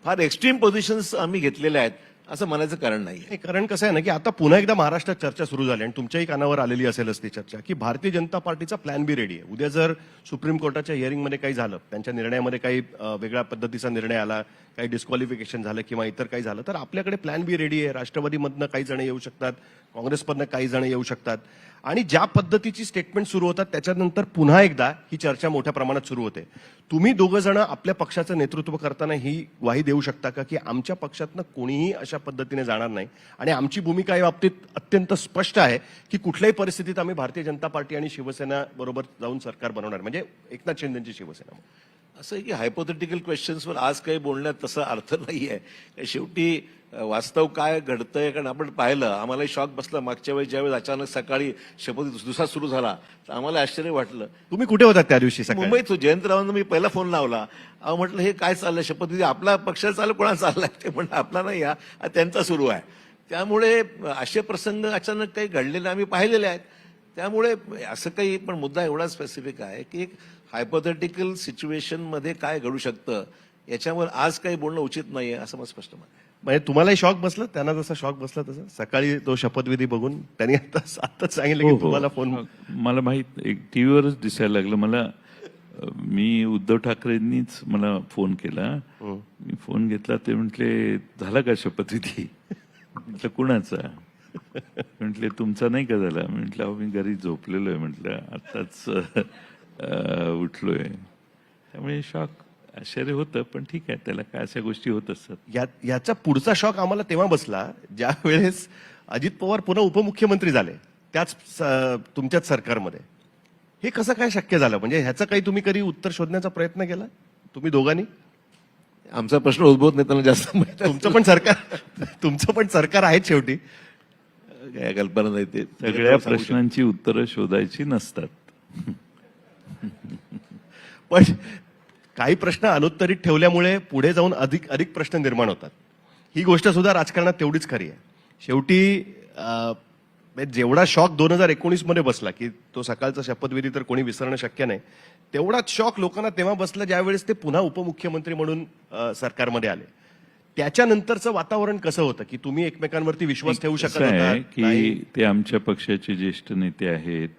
फार एक्स्ट्रीम पोझिशन्स आम्ही घेतलेल्या आहेत असं म्हणायचं कारण नाही. हे कारण कसं आहे ना की आता पुन्हा एकदा महाराष्ट्रात चर्चा सुरू झाली आणि तुमच्याही कानावर आलेली असेलच ती चर्चा की भारतीय जनता पार्टीचा प्लॅन बी रेडी आहे. उद्या जर सुप्रीम कोर्टाच्या हिअरिंगमध्ये काही झालं, त्यांच्या निर्णयामध्ये काही वेगळ्या पद्धतीचा निर्णय आला, काही डिस्क्वालिफिकेशन झालं किंवा इतर काही झालं, तर आपल्याकडे प्लॅन बी रेडी आहे. राष्ट्रवादीमधनं काही जण येऊ शकतात, काँग्रेसमधनं काही जण येऊ शकतात आणि ज्या पद्धतीची स्टेटमेंट सुरू होतात त्याच्यानंतर पुन्हा एकदा ही चर्चा मोठ्या प्रमाणात सुरू होते. तुम्ही दोघं जण आपल्या पक्षाचं नेतृत्व करताना ही ग्वाही देऊ शकता का की आमच्या पक्षातनं कोणीही अशा पद्धतीने जाणार नाही आणि आमची भूमिका या बाबतीत अत्यंत स्पष्ट आहे की कुठल्याही परिस्थितीत आम्ही भारतीय जनता पार्टी आणि शिवसेना बरोबर जाऊन सरकार बनवणार, म्हणजे एकनाथ शिंदेची शिवसेना. असं आहे की हायपोथेटिकल क्वेश्चन्सवर आज काही बोलण्यात तसा अर्थ नाहीये. शेवटी वास्तव काय घडतंय, कारण आपण पाहिलं, आम्हालाही शॉक बसला मागच्या वेळी ज्यावेळेस अचानक सकाळी शपथ दुसरा सुरू झाला तर आम्हाला आश्चर्य वाटलं. तुम्ही कुठे होता त्या दिवशी सकाळी? मुंबईत जयंतरावांना मी पहिला फोन लावला. म्हटलं हे काय चाललंय, शपथविधी आपला पक्षाचा चालू कोणा चाललाय? ते म्हणलं आपला नाही, हा त्यांचा सुरू आहे. त्यामुळे असे प्रसंग अचानक काही घडलेले आम्ही पाहिलेले आहेत. त्यामुळे असं काही, पण मुद्दा एवढा स्पेसिफिक आहे की एक हायपोथेटिकल सिच्युएशन मध्ये काय घडू शकतं याच्यावर आज काही बोलणं उचित नाहीये असं मला स्पष्ट म्हणणं आहे. म्हणजे तुम्हालाही शॉक बसला, त्यांना जसा शॉक बसला तसं सकाळी तो शपथविधी बघून त्यांनी आताच सांगितलं हो, की हो. तुम्हाला फोन. मला माहित, एक टीव्हीवरच दिसायला लागलं मला. मी उद्धव ठाकरेंनीच मला फोन केला. मी फोन घेतला, ते म्हटले झाला का शपथविधी? म्हटलं कुणाचा? म्हटले तुमचा नाही का झाला? म्हटलं अहो मी घरी झोपलेलो आहे, म्हटलं आत्ताच उठलोय. त्यामुळे शॉक, आश्चर्य होतं, पण ठीक आहे, त्याला काय अशा गोष्टी होत असतात. याचा पुढचा शॉक आम्हाला तेव्हा बसला ज्या वेळेस अजित पवार पुन्हा उपमुख्यमंत्री झाले त्याच तुमच्याच सरकारमध्ये. हे कसं काय शक्य झालं? म्हणजे ह्याचं काही तुम्ही कधी उत्तर शोधण्याचा प्रयत्न केला तुम्ही दोघांनी? आमचा प्रश्न उद्भवत नाही त्यांना जास्त माहिती. तुमचं पण सरकार आहे शेवटी. काय कल्पना नाही. ते सगळ्या प्रश्नांची उत्तरं शोधायची नसतात. पण काही प्रश्न अनुत्तरित ठेवल्यामुळे पुढे जाऊन अधिक प्रश्न निर्माण होतात. ही गोष्ट सुद्धा राजकारणात तेवढीच खरी आहे. शेवटी जेवढा शॉक 2019 मध्ये बसला की तो सकाळचा शपथविधी तर कोणी विसरणं शक्य नाही, तेवढाच शॉक लोकांना तेव्हा बसला ज्यावेळेस ते पुन्हा उपमुख्यमंत्री म्हणून सरकारमध्ये आले. त्याच्यानंतरचं वातावरण कसं होतं की तुम्ही एकमेकांवरती विश्वास ठेवू शकत कसं आहे होता? की ते आमच्या पक्षाचे ज्येष्ठ नेते आहेत,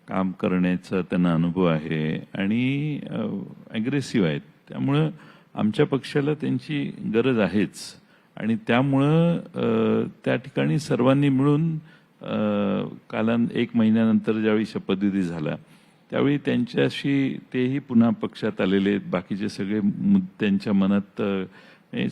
काम करण्याचा त्यांना अनुभव आहे आणि अग्रेसिव्ह आहेत. त्यामुळं आमच्या पक्षाला त्यांची गरज आहेच आणि त्यामुळं त्या ठिकाणी सर्वांनी मिळून एक महिन्यानंतर ज्यावेळी शपथविधी झाला त्यावेळी त्यांच्याशी, तेही पुन्हा पक्षात आलेले आहेत, बाकीचे सगळे त्यांच्या मनात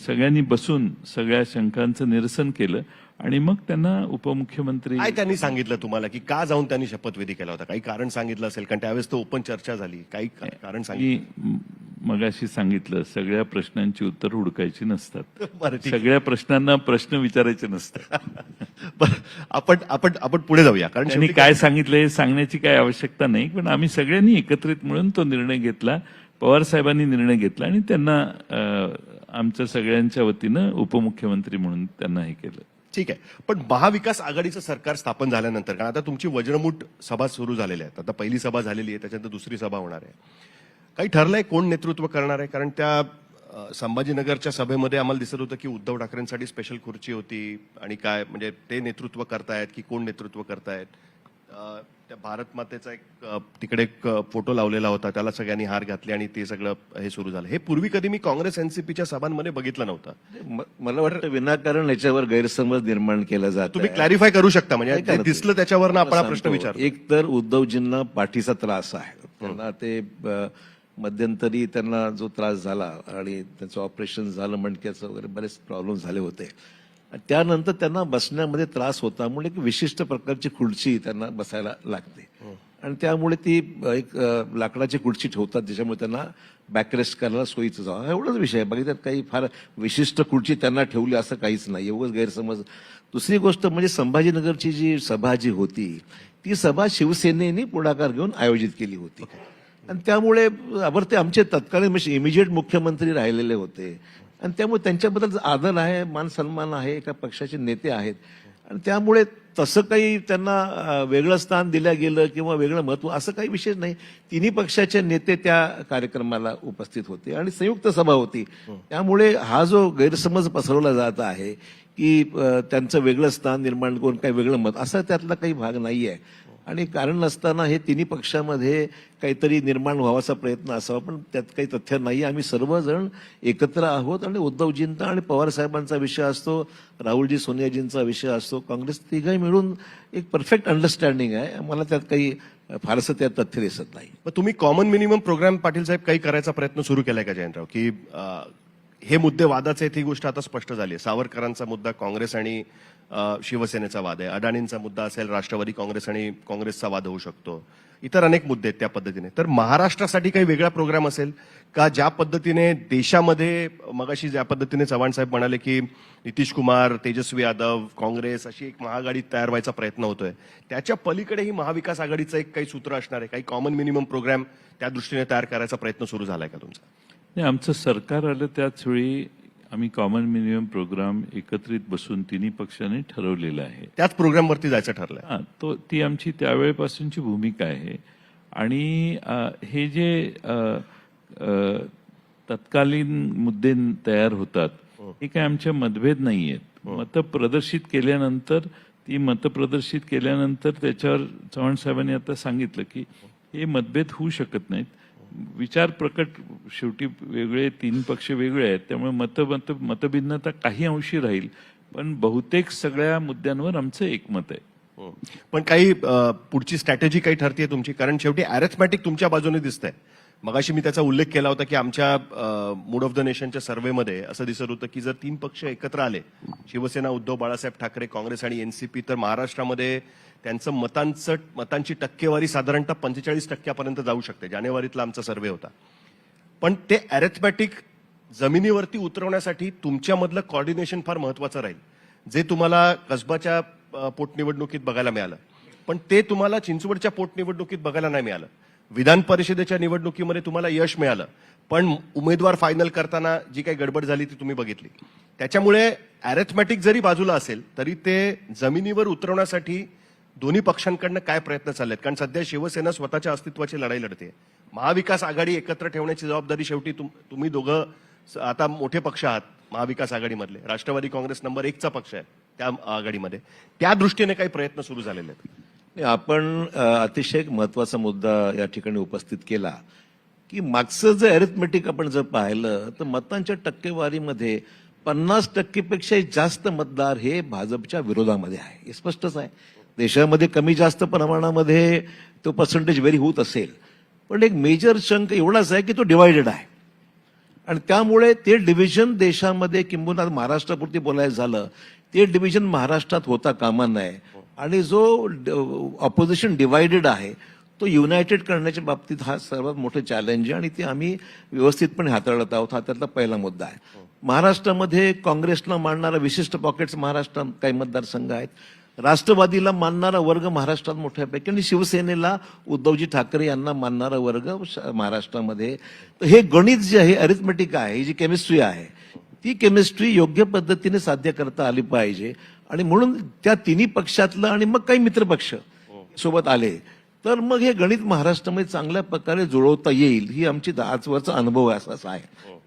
सगळ्यांनी बसून सगळ्या शंकांचं निरसन केलं आणि मग त्यांना उपमुख्यमंत्री. काय त्यांनी सांगितलं तुम्हाला की का जाऊन त्यांनी शपथविधी केला होता? काही कारण सांगितलं असेल, कारण त्यावेळेस तो ओपन चर्चा झाली. काही कारण सांगितलं? मी मगाशी सांगितलं, सगळ्या प्रश्नांची उत्तर हुडकायची नसतात. बरं, ठीक. सगळ्या प्रश्नांना प्रश्न विचारायचे नसतात. आपण पुढे जाऊया, कारण त्यांनी शेवटी काय सांगितलं हे सांगण्याची काय आवश्यकता नाही, पण आम्ही सगळ्यांनी एकत्रित मिळून तो निर्णय घेतला. पवार साहेबांनी निर्णय घेतला आणि त्यांना आमच्या सगळ्यांच्या वतीनं उपमुख्यमंत्री म्हणून त्यांना हे केलं. ठीक आहे. पण महाविकास आघाडीचं सरकार स्थापन झाल्यानंतर, कारण आता तुमची वज्रमूठ सभा सुरू झालेल्या आहेत, आता पहिली सभा झालेली आहे, त्याच्यानंतर दुसरी सभा होणार आहे. काही ठरलंय कोण नेतृत्व करणार आहे? कारण त्या संभाजीनगरच्या सभेमध्ये आम्हाला दिसत होतं की उद्धव ठाकरेंसाठी स्पेशल खुर्ची होती आणि काय, म्हणजे ते नेतृत्व करतायत की कोण नेतृत्व करतायत? त्या भारत मातेचा एक तिकडे एक फोटो लावलेला होता, त्याला सगळ्यांनी हार घातले आणि ते सगळं हे सुरू झालं. हे पूर्वी कधी मी काँग्रेस एनसीपीच्या सभांमध्ये बघितलं नव्हतं. मला वाटतं विनाकारण याच्यावर गैरसमज निर्माण केला जातो. तुम्ही क्लॅरिफाय करू शकता, म्हणजे नाही ते करत. दिसलं त्याच्यावरनं आपण हा प्रश्न सांगतो. विचारतो. एक तर उद्धवजींना पाठीचा त्रास आहे, त्यांना ते मध्यंतरी त्यांना जो त्रास झाला आणि त्यांचं ऑपरेशन झालं, मणक्याचं वगैरे बरेच प्रॉब्लेम झाले होते. त्यानंतर त्यांना बसण्यामध्ये त्रास होता म्हणून एक विशिष्ट प्रकारची खुर्ची त्यांना बसायला लागते आणि त्यामुळे ती एक लाकडाची खुर्ची ठेवतात, ज्याच्यामुळे त्यांना बॅकरेस्ट करायला सोयीचं जावं. एवढाच विषय आहे, बाकी त्यात काही फार विशिष्ट खुर्ची त्यांना ठेवली असं काहीच नाही, एवढंच गैरसमज. दुसरी गोष्ट म्हणजे संभाजीनगरची जी सभा जी होती, ती सभा शिवसेनेने पुढाकार घेऊन आयोजित केली होती आणि त्यामुळे आपण ते आमचे तत्कालीन म्हणजे इमिजिएट मुख्यमंत्री राहिलेले होते आणि त्यामुळे त्यांच्याबद्दल आदर आहे, मान सन्मान आहे, एका पक्षाचे नेते आहेत आणि त्यामुळे तसं काही त्यांना वेगळं स्थान दिलं गेलं किंवा वेगळं महत्व असं काही विशेष नाही. तिन्ही पक्षाचे नेते त्या कार्यक्रमाला उपस्थित होते आणि संयुक्त सभा होती. त्यामुळे हा जो गैरसमज पसरवला जात आहे की त्यांचं वेगळं स्थान निर्माण करून काही वेगळं मत, असा त्यातला काही भाग नाही आहे आणि कारण नसताना हे तिन्ही पक्षामध्ये काहीतरी निर्माण व्हावाचा प्रयत्न असावा, पण त्यात काही तथ्य नाही. आम्ही सर्वजण एकत्र आहोत आणि उद्धवजींचा आणि पवार साहेबांचा विषय असतो, राहुलजी सोनियाजींचा विषय असतो, काँग्रेस तिघही मिळून एक परफेक्ट अंडरस्टँडिंग आहे. मला त्यात काही फारसं त्यात तथ्य दिसत नाही. मग तुम्ही कॉमन मिनिमम प्रोग्राम पाटील साहेब काही करायचा प्रयत्न सुरू केलाय का जयंतराव, की हे मुद्दे वादाचे आहेत, ही गोष्ट आता स्पष्ट झाली आहे. सावरकरांचा मुद्दा काँग्रेस आणि शिवसेनेचा वाद आहे, अडाणींचा मुद्दा असेल राष्ट्रवादी काँग्रेस आणि काँग्रेसचा वाद होऊ शकतो, इतर अनेक मुद्दे आहेत त्या पद्धतीने. तर महाराष्ट्रासाठी काही वेगळा प्रोग्राम असेल का, ज्या पद्धतीने देशामध्ये मगाशी ज्या पद्धतीने चव्हाण साहेब म्हणाले की नितीश कुमार, तेजस्वी यादव, काँग्रेस अशी एक महाआघाडी तयार व्हायचा प्रयत्न होतोय, त्याच्या पलीकडेही महाविकास आघाडीचं एक काही सूत्र असणार आहे, काही कॉमन मिनिमम प्रोग्राम त्या दृष्टीने तयार करायचा प्रयत्न सुरू झालाय का तुमचा? नाही, आमचं सरकार आलं त्याच वेळी आम्ही कॉमन मिनिमम प्रोग्राम एकत्रित बसून तिन्ही पक्षांनी ठरवलेला आहे. त्याच प्रोग्रामवरती जायचं ठरलंय. ती आमची त्यावेळेपासूनची भूमिका आहे आणि हे जे तत्कालीन मुद्दे तयार होतात हे काय आमचे मतभेद नाही आहेत. मतं प्रदर्शित केल्यानंतर त्याच्यावर चव्हाण साहेबांनी आता सांगितलं की हे मतभेद होऊ शकत नाहीत. विचार प्रकट शेवटी वेगळे, तीन पक्ष वेगळे आहेत, त्यामुळे मतभिन्नता काही अंशी राहील, पण बहुतेक सगळ्या मुद्द्यांवर आमचं एकमत आहे. पण काही पुढची स्ट्रॅटेजी काही ठरते तुमची, कारण शेवटी अॅरिथमॅटिक तुमच्या बाजूने दिसतंय. मगाशी मी त्याचा उल्लेख केला होता की आमच्या मूड ऑफ द नेशनच्या सर्व्हेमध्ये असं दिसत होतं की जर तीन पक्ष एकत्र आले, शिवसेना, उद्धव बाळासाहेब ठाकरे, काँग्रेस आणि एनसीपी, तर महाराष्ट्रामध्ये त्यांचं मतांची टक्केवारी साधारणतः 45% जाऊ शकते. जानेवारीतला आमचा सर्व्हे होता. पण ते अॅरिथमॅटिक जमिनीवरती उतरवण्यासाठी तुमच्यामधलं कॉर्डिनेशन फार महत्वाचं राहील, जे तुम्हाला कसबाच्या पोटनिवडणुकीत बघायला मिळालं, पण ते तुम्हाला चिंचवडच्या पोटनिवडणुकीत बघायला नाही मिळालं. विधान परिषदेच्या निवडणुकीमध्ये तुम्हाला यश मिळालं, पण उमेदवार फायनल करताना जी काही गडबड झाली ती तुम्ही बघितली. त्याच्यामुळे अॅरिथमॅटिक जरी बाजूला असेल तरी ते जमिनीवर उतरवण्यासाठी दोन्ही पक्षांकडनं काय प्रयत्न चाललेत? कारण सध्या शिवसेना स्वतःच्या अस्तित्वाची लढाई लढते. महाविकास आघाडी एकत्र ठेवण्याची जबाबदारी शेवटी तुम्ही दोघं आता मोठे पक्ष आहात महाविकास आघाडीमधले. राष्ट्रवादी काँग्रेस नंबर 1चा पक्ष आहे त्या आघाडीमध्ये. त्या दृष्टीने काही प्रयत्न सुरू झालेले आहेत? आपण अतिशय एक महत्वाचा मुद्दा या ठिकाणी उपस्थित केला की मागचं जे अरिथमेटिक आपण जर पाहिलं तर मतांच्या टक्केवारीमध्ये 50% जास्त मतदार हे भाजपच्या विरोधामध्ये आहे. हे स्पष्टच आहे. देशामध्ये कमी जास्त प्रमाणामध्ये तो पर्सेंटेज व्हेरी होत असेल, पण एक मेजर चंक एवढाच आहे की तो डिवायडेड आहे आणि त्यामुळे ते डिव्हिजन देशामध्ये किंबहुना महाराष्ट्रापुरती बोलायचं झालं ते डिव्हिजन महाराष्ट्रात होता कामा नये आणि जो ऑपोजिशन डिवायडेड आहे तो युनायटेड करण्याच्या बाबतीत हा सर्वात मोठं चॅलेंज आहे आणि ते आम्ही व्यवस्थितपणे हाताळत आहोत. हा त्यातला पहिला मुद्दा आहे. महाराष्ट्रामध्ये काँग्रेसला मानणारा विशिष्ट पॉकेट्स महाराष्ट्रात काही मतदारसंघ आहेत, राष्ट्रवादीला मानणारा वर्ग महाराष्ट्रात मोठ्यापैकी आणि शिवसेनेला उद्धवजी ठाकरे यांना मानणारा वर्ग महाराष्ट्रामध्ये. तर हे गणित जे आहे, अरिथमेटिक आहे, ही जी केमिस्ट्री आहे ती केमिस्ट्री योग्य पद्धतीने साध्य करता आली पाहिजे आणि म्हणून त्या तिन्ही पक्षातलं आणि मग काही मित्रपक्ष सोबत आले तर मग हे गणित महाराष्ट्रामध्ये चांगल्या प्रकारे जुळवता येईल, ही आमची आजवरचा अनुभव असाच आहे.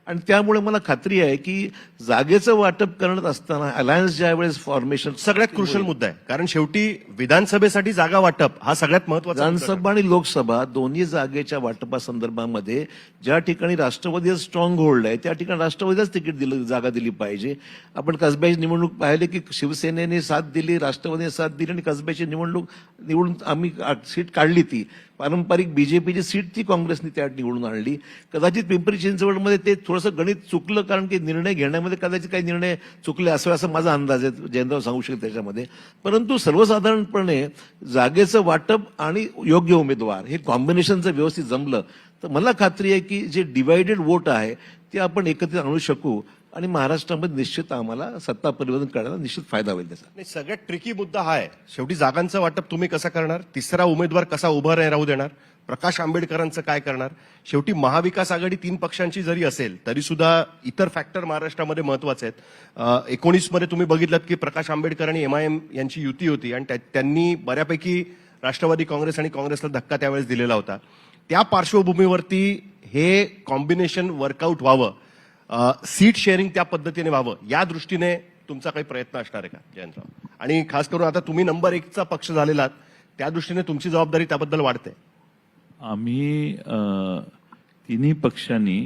आणि त्यामुळे मला खात्री आहे की जागेचं वाटप करत असताना अलायन्स ज्या वेळेस फॉर्मेशन सगळ्यात क्रुशल मुद्दा आहे, कारण शेवटी विधानसभेसाठी जागा वाटप हा सगळ्यात महत्वाचा मुद्दा आहे. विधानसभा आणि लोकसभा दोन्ही जागेच्या वाटपासंदर्भामध्ये ज्या ठिकाणी राष्ट्रवादी स्ट्रॉंग होल्ड आहे त्या ठिकाणी राष्ट्रवादीलाच जागा दिली पाहिजे. आपण कसब्याची निवडणूक पाहिली की शिवसेनेने साथ दिली, राष्ट्रवादीने साथ दिली आणि कसब्याची निवडून आम्ही सीट काढली. ती पारंपरिक बीजेपीची सीट ती काँग्रेसने त्या निवडून आणली. कदाचित पिंपरी चिंचवडमध्ये ते थोडंसं गणित चुकलं, कारण की निर्णय घेण्यामध्ये कदाचित काही निर्णय चुकले असावे असं माझा अंदाज आहे. जयंतराव सांगू शकतो त्याच्यामध्ये. परंतु सर्वसाधारणपणे जागेचं वाटप आणि योग्य उमेदवार हे कॉम्बिनेशन जर व्यवस्थित जमलं तर मला खात्री आहे की जे डिवायडेड वोट आहे ते आपण एकत्रित आणू शकू आणि महाराष्ट्रामध्ये निश्चित आम्हाला सत्ता परिवर्तन करण्याला निश्चित फायदा होईल त्याचा. नाही, सगळ्यात ट्रिकी मुद्दा हा आहे. शेवटी जागांचं वाटप तुम्ही कसं करणार, तिसरा उमेदवार कसा उभा राहू देणार, प्रकाश आंबेडकरांचं काय करणार. शेवटी महाविकास आघाडी 3 पक्षांची जरी असेल तरी सुद्धा इतर फॅक्टर महाराष्ट्रामध्ये महत्वाचे आहेत. 19 मध्ये तुम्ही बघितलं की प्रकाश आंबेडकर आणि MIM यांची युती होती आणि त्यांनी बऱ्यापैकी राष्ट्रवादी काँग्रेस आणि काँग्रेसला धक्का त्यावेळेस दिलेला होता. त्या पार्श्वभूमीवरती हे कॉम्बिनेशन वर्कआउट व्हावं, सीट शेअरिंग त्या पद्धतीने व्हावं, या दृष्टीने तुमचा काही प्रयत्न असणार आहे का जयंतराव? आणि खास करून आता तुम्ही नंबर 1चा पक्ष झालेलात, त्या दृष्टीने तुमची जबाबदारी त्याबद्दल वाढते. आम्ही तिन्ही पक्षांनी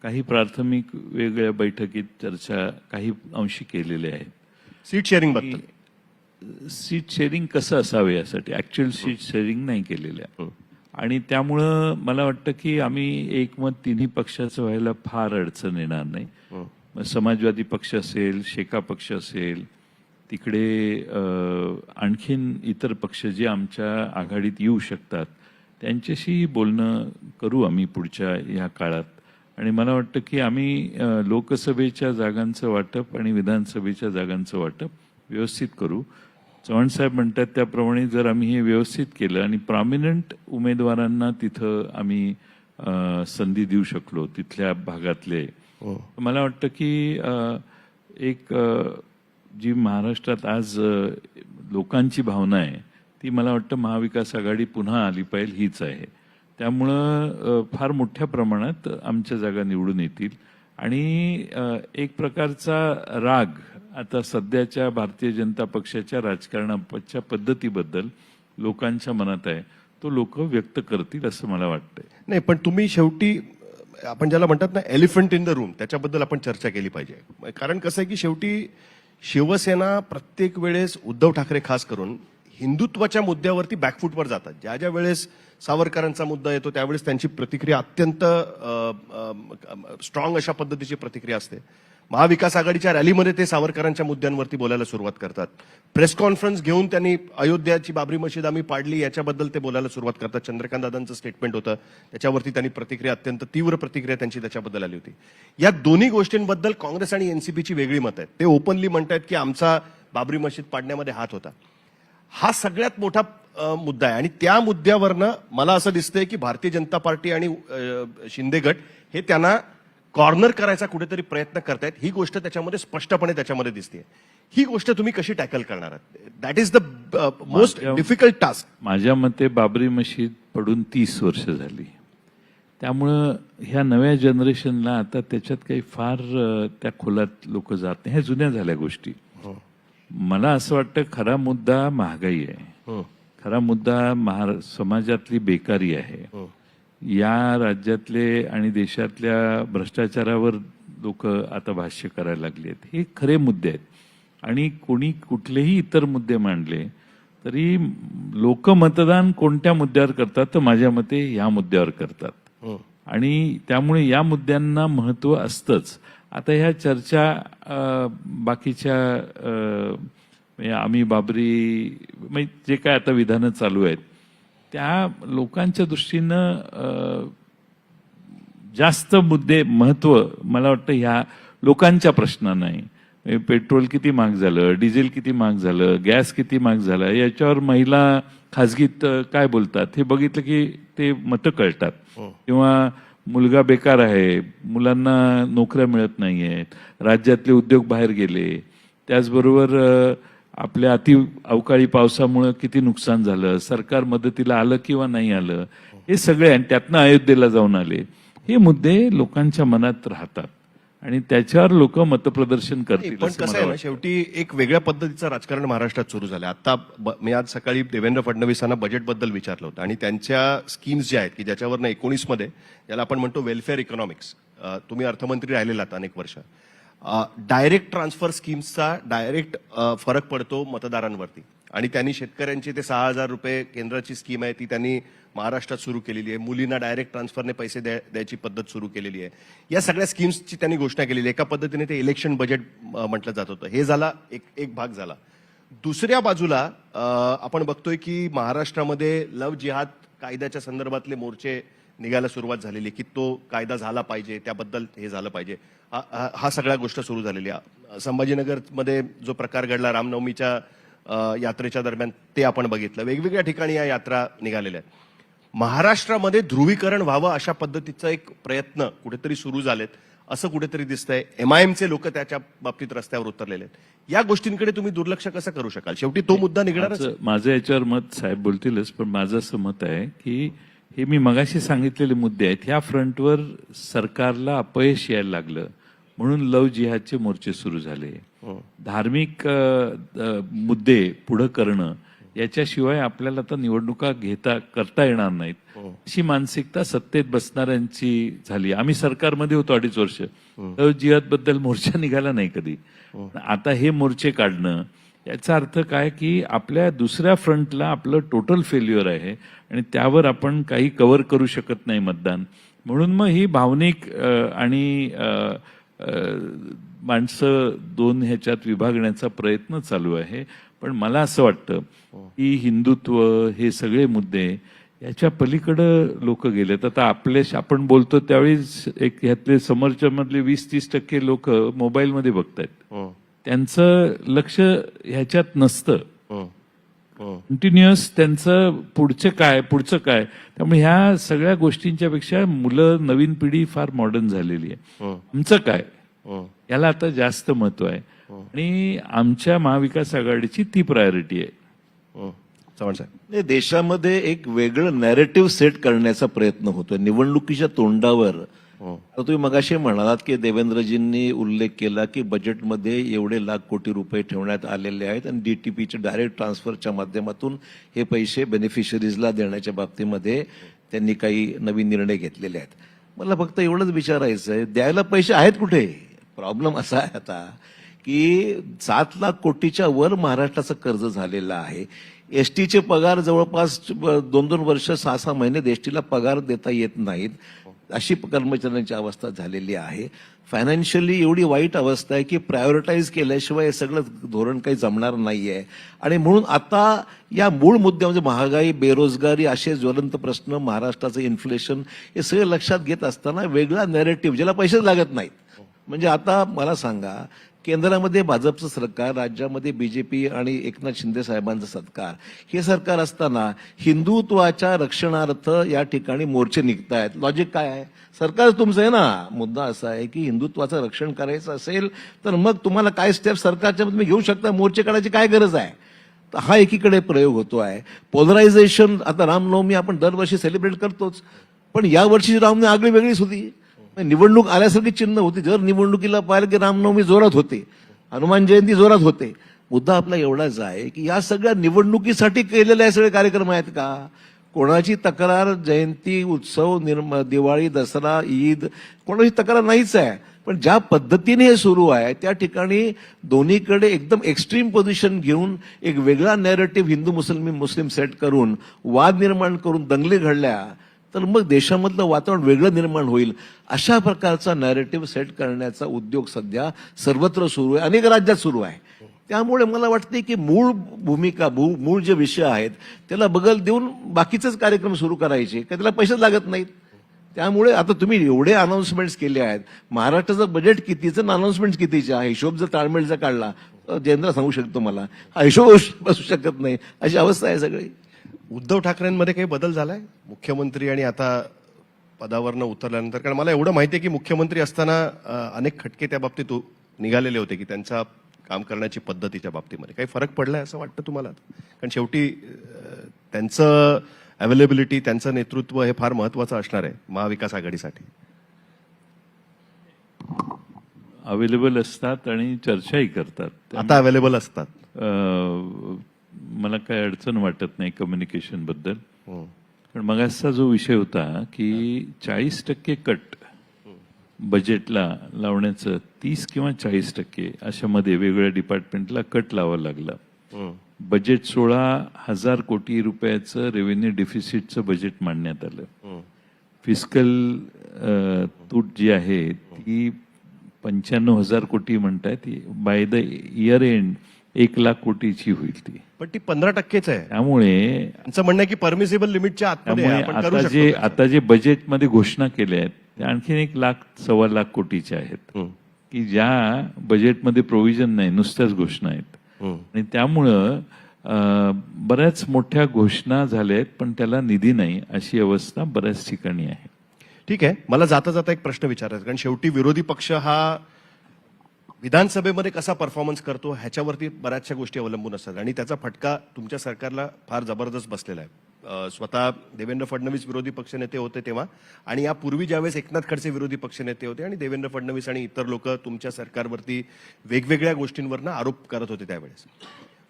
काही प्राथमिक वेगळ्या बैठकीत चर्चा काही अंशी केलेल्या आहेत. सीट शेअरिंग बद्दल सीट शेअरिंग कसं असावं यासाठी ऍक्च्युअल सीट शेअरिंग नाही केलेल्या. आणि त्यामुळं मला वाटतं की आम्ही एकमत तिन्ही पक्षाचं व्हायला फार अडचण येणार नाही. मग समाजवादी पक्ष असेल, शेका पक्ष असेल, तिकडे आणखीन इतर पक्ष जे आमच्या आघाडीत येऊ शकतात त्यांच्याशी बोलणं करू आम्ही पुढच्या या काळात. आणि मला वाटतं की आम्ही लोकसभेच्या जागांचं वाटप आणि विधानसभेच्या जागांचं वाटप व्यवस्थित करू. चव्हाण साहेब म्हणतात त्याप्रमाणे जर आम्ही हे व्यवस्थित केलं आणि प्रॉमिनंट उमेदवारांना तिथं आम्ही संधी देऊ शकलो तिथल्या भागातले, मला वाटतं की एक जी महाराष्ट्रात आज लोकांची भावना आहे ती मला वाटतं महाविकास आघाडी पुन्हा आली पाहिजे हीच आहे. त्यामुळं फार मोठ्या प्रमाणात आमच्या जागा निवडून येतील. आणि एक प्रकारचा राग आता सध्याच्या भारतीय जनता पक्षाच्या राजकारणाच्या पद्धतीबद्दल लोकांच्या मनात आहे, तो लोक व्यक्त करतील असं मला वाटतंय. नाही, पण तुम्ही शेवटी आपण ज्याला म्हणतात ना एलिफंट इन द रूम, त्याच्याबद्दल आपण चर्चा केली पाहिजे. कारण कसं आहे की शेवटी शिवसेना प्रत्येक वेळेस उद्धव ठाकरे खास करून हिंदुत्वाच्या मुद्द्यावरती बॅकफूटवर जातात. ज्या ज्या वेळेस सावरकरांचा मुद्दा येतो त्यावेळेस त्यांची प्रतिक्रिया अत्यंत स्ट्रॉंग अशा पद्धतीची प्रतिक्रिया असते. महाविकास आघाडीच्या रॅलीमध्ये ते सावरकरांच्या मुद्द्यांवरती बोलायला सुरुवात करतात. प्रेस कॉन्फरन्स घेऊन त्यांनी अयोध्याची बाबरी मशीद आम्ही पाडली याच्याबद्दल ते बोलायला सुरुवात करतात. चंद्रकांत दादांचं स्टेटमेंट होतं त्याच्यावरती त्यांनी प्रतिक्रिया, अत्यंत तीव्र प्रतिक्रिया त्यांची त्याच्याबद्दल आली होती. या दोन्ही गोष्टींबद्दल काँग्रेस आणि एनसीपीची वेगळी मत आहेत. ते ओपनली म्हणतात की आमचा बाबरी मशीद पाडण्यामध्ये हात होता. हा सगळ्यात मोठा मुद्दा आहे आणि त्या मुद्द्यावरनं मला असं दिसतंय की भारतीय जनता पार्टी आणि शिंदे गट हे त्यांना कॉर्नर करायचा कुठेतरी प्रयत्न करतायत. ही गोष्ट त्याच्यामध्ये स्पष्टपणे त्याच्यामध्ये दिसते. ही गोष्ट तुम्ही कशी टॅकल करणार आहात? That is the most difficult task. माझ्या मते बाबरी मशीद पडून 30 वर्ष झाली. त्यामुळं ह्या नव्या जनरेशनला आता त्याच्यात काही फार त्या खोलात लोक जात नाही. ह्या जुन्या झाल्या गोष्टी. मला असं वाटतं खरा मुद्दा महागाई आहे, खरा मुद्दा समाजातली बेकारी आहे, या राज्यातले आणि देशातल्या भ्रष्टाचारावर लोक आता भाष्य करायला लागले आहेत. हे खरे मुद्दे आहेत. आणि कोणी कुठलेही इतर मुद्दे मांडले तरी लोक मतदान कोणत्या मुद्द्यावर करतात तर माझ्या मते या मुद्द्यावर करतात. आणि त्यामुळे या मुद्द्यांना महत्व असतंच. आता ह्या चर्चा बाकीच्या आम्ही बाबरी जे काय आता विधानं चालू आहेत त्या लोकांच्या दृष्टीनं जास्त मुद्दे महत्व मला वाटतं ह्या लोकांच्या प्रश्नांना नाही. पेट्रोल किती महाग झालं, डिझेल किती महाग झालं, गॅस किती महाग झाला, याच्यावर महिला खाजगीत काय बोलतात हे बघितलं की ते मतं कळतात. किंवा मुलगा बेकार आहे, मुलांना नोकऱ्या मिळत नाहीयेत, राज्यातले उद्योग बाहेर गेले, त्याचबरोबर आपल्या अवकाळी पावसामुळे किती नुकसान झालं, सरकार मदतीला आलं किंवा नाही आलं, हे सगळे आणि त्यातनं अयोध्येला जाऊन आले. हे मुद्दे लोकांच्या मनात राहतात आणि त्याच्यावर लोक मतप्रदर्शन करतील पण असं कसं मला आहे ना, वाटतं. शेवटी एक वेगळ्या पद्धतीचं राजकारण महाराष्ट्रात सुरू झालं. आता मी आज सकाळी देवेंद्र फडणवीसांना बजेटबद्दल विचारलं होतं आणि त्यांच्या स्कीम्स ज्या आहेत की ज्याच्यावरनं 19 मध्ये ज्याला आपण म्हणतो वेलफेअर इकॉनॉमिक्स, तुम्ही अर्थमंत्री राहिलेलात अनेक वर्ष, डायरेक्ट ट्रान्सफर स्कीम्सचा डायरेक्ट फरक पडतो मतदारांवरती आणि त्यांनी शेतकऱ्यांची ते 6,000 रुपये केंद्राची स्कीम आहे ती त्यांनी महाराष्ट्रात सुरू केलेली आहे. मुलींना डायरेक्ट ट्रान्सफरने पैसे द्यायची पद्धत सुरू केलेली आहे. या सगळ्या स्कीम्सची त्यांनी घोषणा केलेली आहे. एका पद्धतीने ते इलेक्शन बजेट म्हटलं जात होतं. हे झाला एक भाग झाला. दुसऱ्या बाजूला आपण बघतोय की महाराष्ट्रामध्ये लव जिहाद कायद्याच्या संदर्भातले मोर्चे निघायला सुरुवात झालेली की तो कायदा झाला पाहिजे, त्याबद्दल हे झालं पाहिजे. हा सगळ्या गोष्ट सुरू झालेली आहे. संभाजीनगरमध्ये जो प्रकार घडला रामनवमीच्या यात्रेच्या दरम्यान ते आपण बघितलं. वेगवेगळ्या ठिकाणी या यात्रा निघालेल्या आहेत. महाराष्ट्रामध्ये ध्रुवीकरण व्हावं अशा पद्धतीचा एक प्रयत्न कुठेतरी सुरू झालेत असं कुठेतरी दिसतंय. MIMचे लोक त्याच्या बाबतीत रस्त्यावर उतरलेले आहेत. या गोष्टींकडे तुम्ही दुर्लक्ष कसं करू शकाल? शेवटी तो मुद्दा निघणारच. माझं याच्यावर मत साहेब बोलतीलच, पण माझं असं मत आहे की हे मी मगाशी सांगितलेले मुद्दे आहेत, ह्या फ्रंटवर सरकारला अपयश यायला लागलं म्हणून लव जिहादचे मोर्चे सुरू झाले. धार्मिक मुद्दे पुढे करणं याच्याशिवाय आपल्याला आता निवडणुका करता येणार नाहीत अशी मानसिकता सत्तेत बसणाऱ्यांची झाली. आम्ही सरकारमध्ये होतो 2.5 वर्ष, लव जिहाद बद्दल मोर्चा निघाला नाही कधी. आता हे मोर्चे काढणं याचा अर्थ काय की आपल्या दुसऱ्या फ्रंटला आपलं टोटल फेल्युअर आहे आणि त्यावर आपण काही कव्हर करू शकत नाही मतदान. म्हणून मग ही भावनिक आणि माणसं दोन ह्याच्यात विभागण्याचा प्रयत्न चालू आहे. पण मला असं वाटतं की हिंदुत्व हे सगळे मुद्दे याच्या पलीकडं लोक गेलेत. आता आपण बोलतो त्यावेळी एक ह्यातले समोरच्या मधले 20-30% लोक मोबाईलमध्ये बघतायत. त्यांचं लक्ष ह्याच्यात नसतं. कंटिन्युअस त्यांचं पुढचं काय. त्यामुळे ह्या सगळ्या गोष्टींच्या पेक्षा मुलं, नवीन पिढी फार मॉडर्न झालेली आहे. आमचं काय याला आता जास्त महत्व आहे आणि आमच्या महाविकास आघाडीची ती प्रायोरिटी आहे. चव्हाण साहेब, देशामध्ये एक वेगळं नॅरेटिव्ह सेट करण्याचा प्रयत्न होतोय निवडणुकीच्या तोंडावर. तर तुम्ही मगाशी म्हणालात की देवेंद्रजींनी उल्लेख केला की बजेटमध्ये एवढे लाख कोटी रुपये ठेवण्यात आलेले आहेत आणि DTPच्या डायरेक्ट ट्रान्सफरच्या माध्यमातून हे पैसे बेनिफिशरीजला देण्याच्या बाबतीमध्ये त्यांनी काही नवीन निर्णय घेतलेले आहेत. मला फक्त एवढंच विचारायचं आहे, द्यायला पैसे आहेत कुठे? प्रॉब्लेम असा आहे आता की 7 लाख कोटीच्या वर महाराष्ट्राचं कर्ज झालेलं आहे. एसटीचे पगार जवळपास 2-2 वर्ष 6-6 महिने एसटीला पगार देता येत नाहीत अशी कर्मचाऱ्यांची अवस्था झालेली आहे. फायनान्शियली एवढी वाईट अवस्था आहे की प्रायोरिटाईज केल्याशिवाय हे सगळं धोरण काही जमणार नाहीये. आणि म्हणून आता या मूळ मुद्द्या म्हणजे महागाई, बेरोजगारी असे ज्वलंत प्रश्न, महाराष्ट्राचं इन्फ्लेशन हे सगळे लक्षात घेत असताना वेगळा नॅरेटिव्ह ज्याला पैसेच लागत नाहीत. म्हणजे आता मला सांगा, केंद्रामध्ये भाजपचं सरकार, राज्यामध्ये BJP आणि एकनाथ शिंदे साहेबांचं सरकार, हे सरकार असताना हिंदुत्वाच्या रक्षणार्थ या ठिकाणी मोर्चे निघतायत. लॉजिक काय आहे? सरकार तुमचं आहे ना. मुद्दा असा आहे की हिंदुत्वाचं रक्षण करायचं असेल तर मग तुम्हाला काय स्टेप सरकारच्या तुम्ही घेऊ शकता, मोर्चे काढायची काय गरज आहे? तर हा एकीकडे प्रयोग होतो आहे. पोलरायझेशन, आता रामनवमी आपण दरवर्षी सेलिब्रेट करतोच, पण यावर्षी रामनवमी आगळी वेगळीच होती. निवडणूक आल्यासारखी चिन्ह होती. जर निवडणुकीला पाहिलं की रामनवमी जोरात होते, हनुमान जयंती जोरात होते. मुद्दा आपला एवढाच आहे की या सगळ्या निवडणुकीसाठी केलेले हे सगळे कार्यक्रम आहेत का? कोणाची तक्रार, जयंती, उत्सव, दिवाळी, दसरा, ईद, कोणाची तक्रार नाहीच आहे. पण ज्या पद्धतीने हे सुरू आहे त्या ठिकाणी दोन्हीकडे एकदम एक्स्ट्रीम पोझिशन घेऊन एक वेगळा नॅरेटिव्ह हिंदू मुस्लिम सेट करून वाद निर्माण करून दंगली घडल्या तर मग देशामधलं वातावरण वेगळं निर्माण होईल. अशा प्रकारचा नॅरेटिव्ह सेट करण्याचा उद्योग सध्या सर्वत्र सुरू आहे, अनेक राज्यात सुरू आहे. त्यामुळे मला वाटते की मूळ भूमिका, मूळ जे विषय आहेत त्याला बगल देऊन बाकीचेच कार्यक्रम सुरू करायचे, का त्याला पैसेच लागत नाहीत. त्यामुळे आता तुम्ही एवढे अनाउन्समेंट्स केले आहेत. महाराष्ट्राचं बजेट कितीचं, अनाउन्समेंट कितीच्या, हिशोब जर ताळमेळचा काढला, जयेंद्र सांगू शकतो मला, हा हिशोब बसू शकत नाही, अशी अवस्था आहे सगळी. उद्धव ठाकरेंमध्ये काही बदल झालाय मुख्यमंत्री आणि आता पदावरनं उतरल्यानंतर? कारण मला एवढं माहिती आहे की मुख्यमंत्री असताना अनेक खटके त्या बाबतीत निघालेले होते की त्यांच्या काम करण्याची पद्धतीच्या बाबतीमध्ये काही फरक पडलाय असं वाटतं तुम्हाला? कारण शेवटी त्यांचं अवेलेबिलिटी, त्यांचं नेतृत्व हे फार महत्वाचं असणार आहे महाविकास आघाडीसाठी. अवेलेबल असतात आणि चर्चाही करतात. आता अवेलेबल असतात. मला काही अडचण वाटत नाही कम्युनिकेशन बद्दल. हं. पण मगाचा जो विषय होता की 40% कट बजेटला लावण्याचं 30 किंवा 40% अशामध्ये वेगवेगळ्या डिपार्टमेंटला कट लावावा लागला. हं. बजेट 16,000 कोटी रुपयाचं रेव्हेन्यू डिफिसिटचं बजेट मांडण्यात आलं. हं. फिस्कल तूट जी आहे ती 95,000 कोटी म्हणतायत. बाय द इयर एंड 1,00,000 कोटीची होईल ती. पण ती 15%च आहे. त्यामुळे त्यांचं म्हणणं आहे की परमिसिबल लिमिटच्या आतमध्ये आहे, आपण करू शकतो. आता जे बजेटमध्ये घोषणा केल्या आहेत त्या आणखीन 1,00,000 1,25,000 कोटीच्या आहेत हं. की ज्या बजेटमध्ये प्रोव्हिजन नाही, नुसत्याच घोषणा आहेत. हं. आणि त्यामुळं बऱ्याच मोठ्या घोषणा झाल्या आहेत पण त्याला निधी नाही अशी अवस्था बऱ्याच ठिकाणी आहे. ठीक आहे, मला जाता जाता एक प्रश्न विचारायचा, कारण शेवटी विरोधी पक्ष हा विधानसभेमध्ये कसा परफॉर्मन्स करतो ह्याच्यावरती बऱ्याचशा गोष्टी अवलंबून असतात आणि त्याचा फटका तुमच्या सरकारला फार जबरदस्त बसलेला आहे. स्वतः देवेंद्र फडणवीस विरोधी पक्षनेते होते तेव्हा आणि यापूर्वी ज्यावेळेस एकनाथ खडसे विरोधी पक्षनेते होते आणि देवेंद्र फडणवीस आणि इतर लोक तुमच्या सरकारवरती वेगवेगळ्या गोष्टींवरनं आरोप करत होते त्यावेळेस.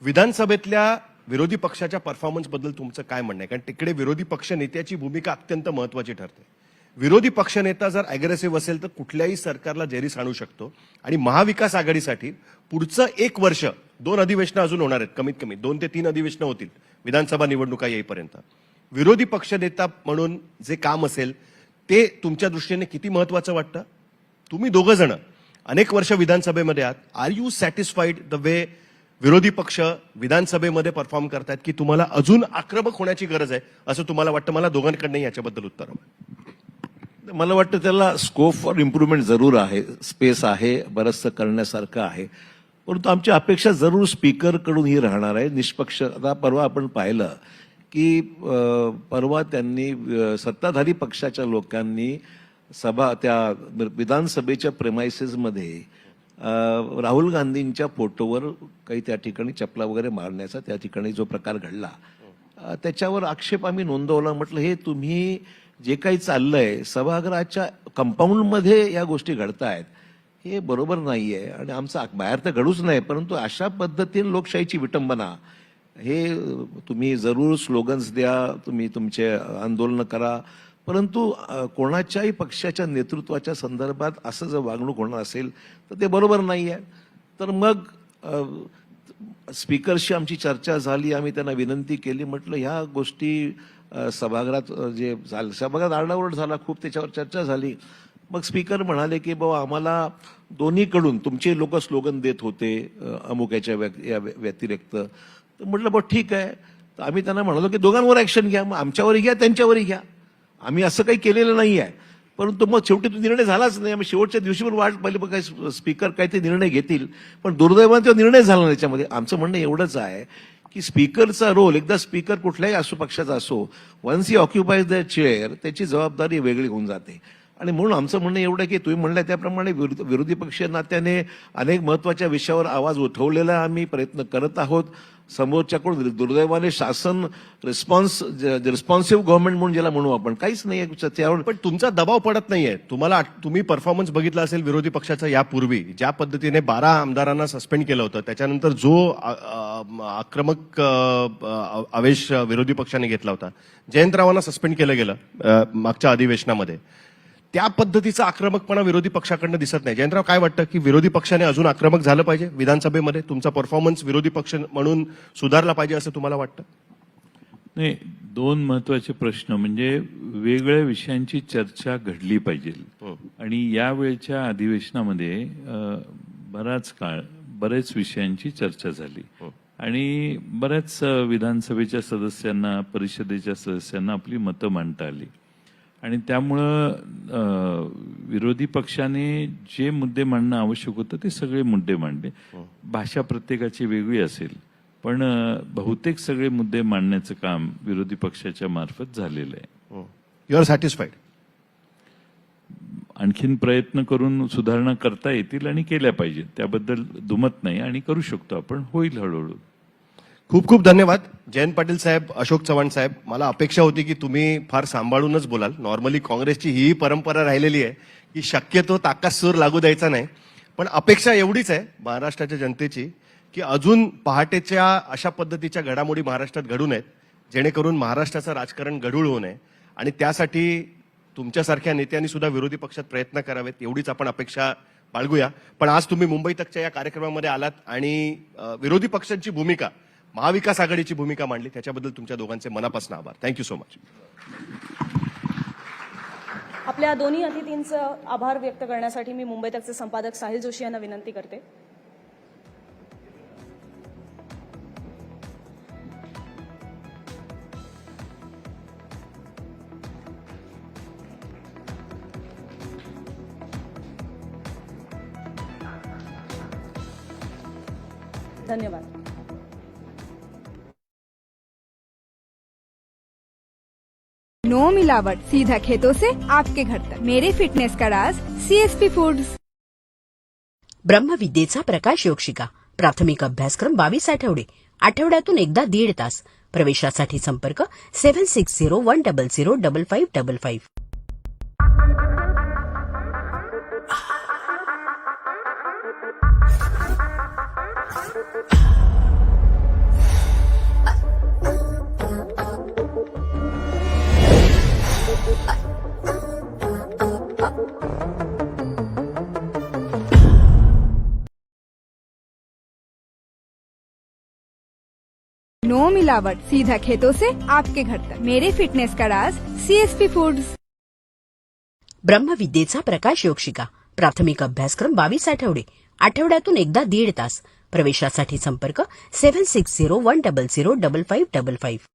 विधानसभेतल्या विरोधी पक्षाच्या परफॉर्मन्स बद्दल तुमचं काय म्हणणं आहे? कारण तिकडे विरोधी पक्ष नेत्याची भूमिका अत्यंत महत्वाची ठरते. विरोधी पक्षनेता जर अग्रेसिव्ह असेल तर कुठल्याही सरकारला जेरीस आणू शकतो आणि महाविकास आघाडीसाठी पुढचं 1 वर्ष 2 अधिवेशनं अजून होणार आहेत, कमीत कमी 2 ते 3 अधिवेशनं होतील विधानसभा निवडणुका येईपर्यंत. विरोधी पक्षनेता म्हणून जे काम असेल ते तुमच्या दृष्टीने किती महत्वाचं वाटतं? तुम्ही दोघं जण अनेक वर्ष विधानसभेमध्ये आहात. Are you satisfied the way विरोधी पक्ष विधानसभेमध्ये परफॉर्म करतायत की तुम्हाला अजून आक्रमक होण्याची गरज आहे असं तुम्हाला वाटतं? मला दोघांकडनंही याच्याबद्दल उत्तर हवं. मला वाटतं त्याला स्कोप फॉर इम्प्रूव्हमेंट जरूर आहे, स्पेस आहे, बरंचसं करण्यासारखं आहे. परंतु आमची अपेक्षा जरूर स्पीकरकडून ही राहणार आहे निष्पक्ष. आता परवा आपण पाहिलं की परवा त्यांनी सत्ताधारी पक्षाच्या लोकांनी त्या विधानसभेच्या प्रेमायसेसमध्ये राहुल गांधींच्या फोटोवर काही त्या ठिकाणी चपला वगैरे मारण्याचा त्या ठिकाणी जो प्रकार घडला त्याच्यावर आक्षेप आम्ही नोंदवला. म्हटलं हे तुम्ही जे काही चाललंय सभागृहाच्या कंपाऊंडमध्ये या गोष्टी घडतायत हे बरोबर नाहीये आणि आमचं बाहेर तर घडूच नाही, परंतु अशा पद्धतीने लोकशाहीची विटंबना हे तुम्ही जरूर स्लोगन्स द्या, तुम्ही तुमचे आंदोलन करा, परंतु कोणाच्याही पक्षाच्या नेतृत्वाच्या संदर्भात असं जर वागणूक होणार असेल तर ते बरोबर नाही आहे. तर मग स्पीकरशी आमची चर्चा झाली, आम्ही त्यांना विनंती केली, म्हटलं ह्या गोष्टी सभागृहात जे झालं, सभागृहात आरडाओरड झाला, खूप त्याच्यावर चर्चा झाली. मग स्पीकर म्हणाले की बाबा आम्हाला दोन्हीकडून तुमचे लोक स्लोगन देत होते अमुक्याच्या व्यतिरिक्त. तर म्हटलं बघ ठीक आहे. तर आम्ही त्यांना म्हणालो की दोघांवर ऍक्शन घ्या, मग आमच्यावरही घ्या त्यांच्यावरही घ्या, आम्ही असं काही केलेलं नाही आहे. परंतु मग शेवटी तो निर्णय झालाच नाही. आम्ही शेवटच्या दिवशी पण वाट पाहिली बघ काय स्पीकर काय ते निर्णय घेतील, पण दुर्दैवाने तो निर्णय झाला नाही. त्याच्यामध्ये आमचं म्हणणं एवढंच आहे की स्पीकरचा रोल, एकदा स्पीकर कुठल्याही असो पक्षाचा असो, once he occupies the chair त्याची जबाबदारी वेगळी होऊन जाते. आणि म्हणून आमचं म्हणणं एवढं आहे की तुम्ही म्हणल्या त्याप्रमाणे विरोधी पक्षीय नात्याने अनेक महत्वाच्या विषयावर आवाज उठवलेला आम्ही प्रयत्न करत आहोत. समोरच्याकडून दुर्दैवाने शासन रिस्पॉन्सिव्ह गव्हर्नमेंट म्हणून ज्याला म्हणू आपण काहीच नाही त्यावर. पण तुमचा दबाव पडत नाहीये तुम्हाला? तुम्ही परफॉर्मन्स बघितला असेल विरोधी पक्षाचा यापूर्वी, ज्या पद्धतीने 12 आमदारांना सस्पेंड केलं होतं, त्याच्यानंतर जो आक्रमक आवेश विरोधी पक्षाने घेतला होता, जयंतरावांना सस्पेंड केलं गेलं मागच्या अधिवेशनामध्ये, त्या पद्धतीचा आक्रमकपणा विरोधी पक्षाकडनं दिसत नाही. जयंतराव, काय वाटतं की विरोधी पक्षाने अजून आक्रमक झालं पाहिजे विधानसभेमध्ये? तुमचा परफॉर्मन्स विरोधी पक्ष म्हणून सुधारला पाहिजे असं तुम्हाला वाटतं? नाही, 2 महत्वाचे प्रश्न म्हणजे वेगवेगळ्या विषयांची चर्चा घडली पाहिजे. आणि यावेळच्या अधिवेशनामध्ये बऱ्याच विषयांची चर्चा झाली आणि बऱ्याच विधानसभेच्या सदस्यांना, परिषदेच्या सदस्यांना आपली मतं मांडता आली. आणि त्यामुळं विरोधी पक्षाने जे मुद्दे मांडणं आवश्यक होतं ते सगळे मुद्दे मांडले. भाषा प्रत्येकाची वेगळी असेल पण बहुतेक सगळे मुद्दे मांडण्याचं काम विरोधी पक्षाच्या मार्फत झालेलं आहे. You are satisfied? आणखीन प्रयत्न करून सुधारणा करता येतील आणि केल्या पाहिजेत, त्याबद्दल दुमत नाही आणि करू शकतो आपण, होईल हळूहळू. खूप खूप धन्यवाद जयंत पाटील साहेब, अशोक चव्हाण साहेब. मला अपेक्षा होती की तुम्ही फार सांभाळूनच बोलाल. नॉर्मली काँग्रेसची ही परंपरा राहिलेली आहे की शक्यतो ताकात सूर लागू द्यायचा नाही, पण अपेक्षा एवढीच आहे महाराष्ट्राच्या जनतेची की अजून पहाटेच्या अशा पद्धतीच्या घडामोडी महाराष्ट्रात घडू नयेत, जेणेकरून महाराष्ट्राचं राजकारण गढूळ होऊ नये. आणि त्यासाठी तुमच्यासारख्या नेत्यांनी सुद्धा विरोधी पक्षात प्रयत्न करावेत, एवढीच आपण अपेक्षा बाळगूया. पण आज तुम्ही मुंबई तकच्या या कार्यक्रमामध्ये आलात आणि विरोधी पक्षांची भूमिका, महाविकास आघाडीची भूमिका मांडली, त्याच्याबद्दल तुमच्या दोघांचे मनापासून आभार. Thank you so much. आपल्या दोन्ही अतिथींचं आभार व्यक्त करण्यासाठी मी मुंबई तकचे संपादक साहिल जोशी यांना विनंती करते. धन्यवाद. नो मिलावट, सीधा खेतों से आपके घर तक. मेरे फिटनेस का राज CSP फूड्स. ब्रह्मविद्येचा प्रकाश योग शिका. प्राथमिक अभ्यासक्रम 22 आठवडे. आठवड्यातून एकदा 1.5 तास. प्रवेशासाठी संपर्क 7601005555. नो मिलावट, सीधा खेतों से आपके घर तक. मेरे फिटनेस का राज CSP फूड्स. ब्रह्मविद्येचा प्रकाश योग शिका. प्राथमिक अभ्यासक्रम 22 आठवडे. आठवड्यातून एकदा 1.5 तास. प्रवेशासाठी संपर्क 7601005555.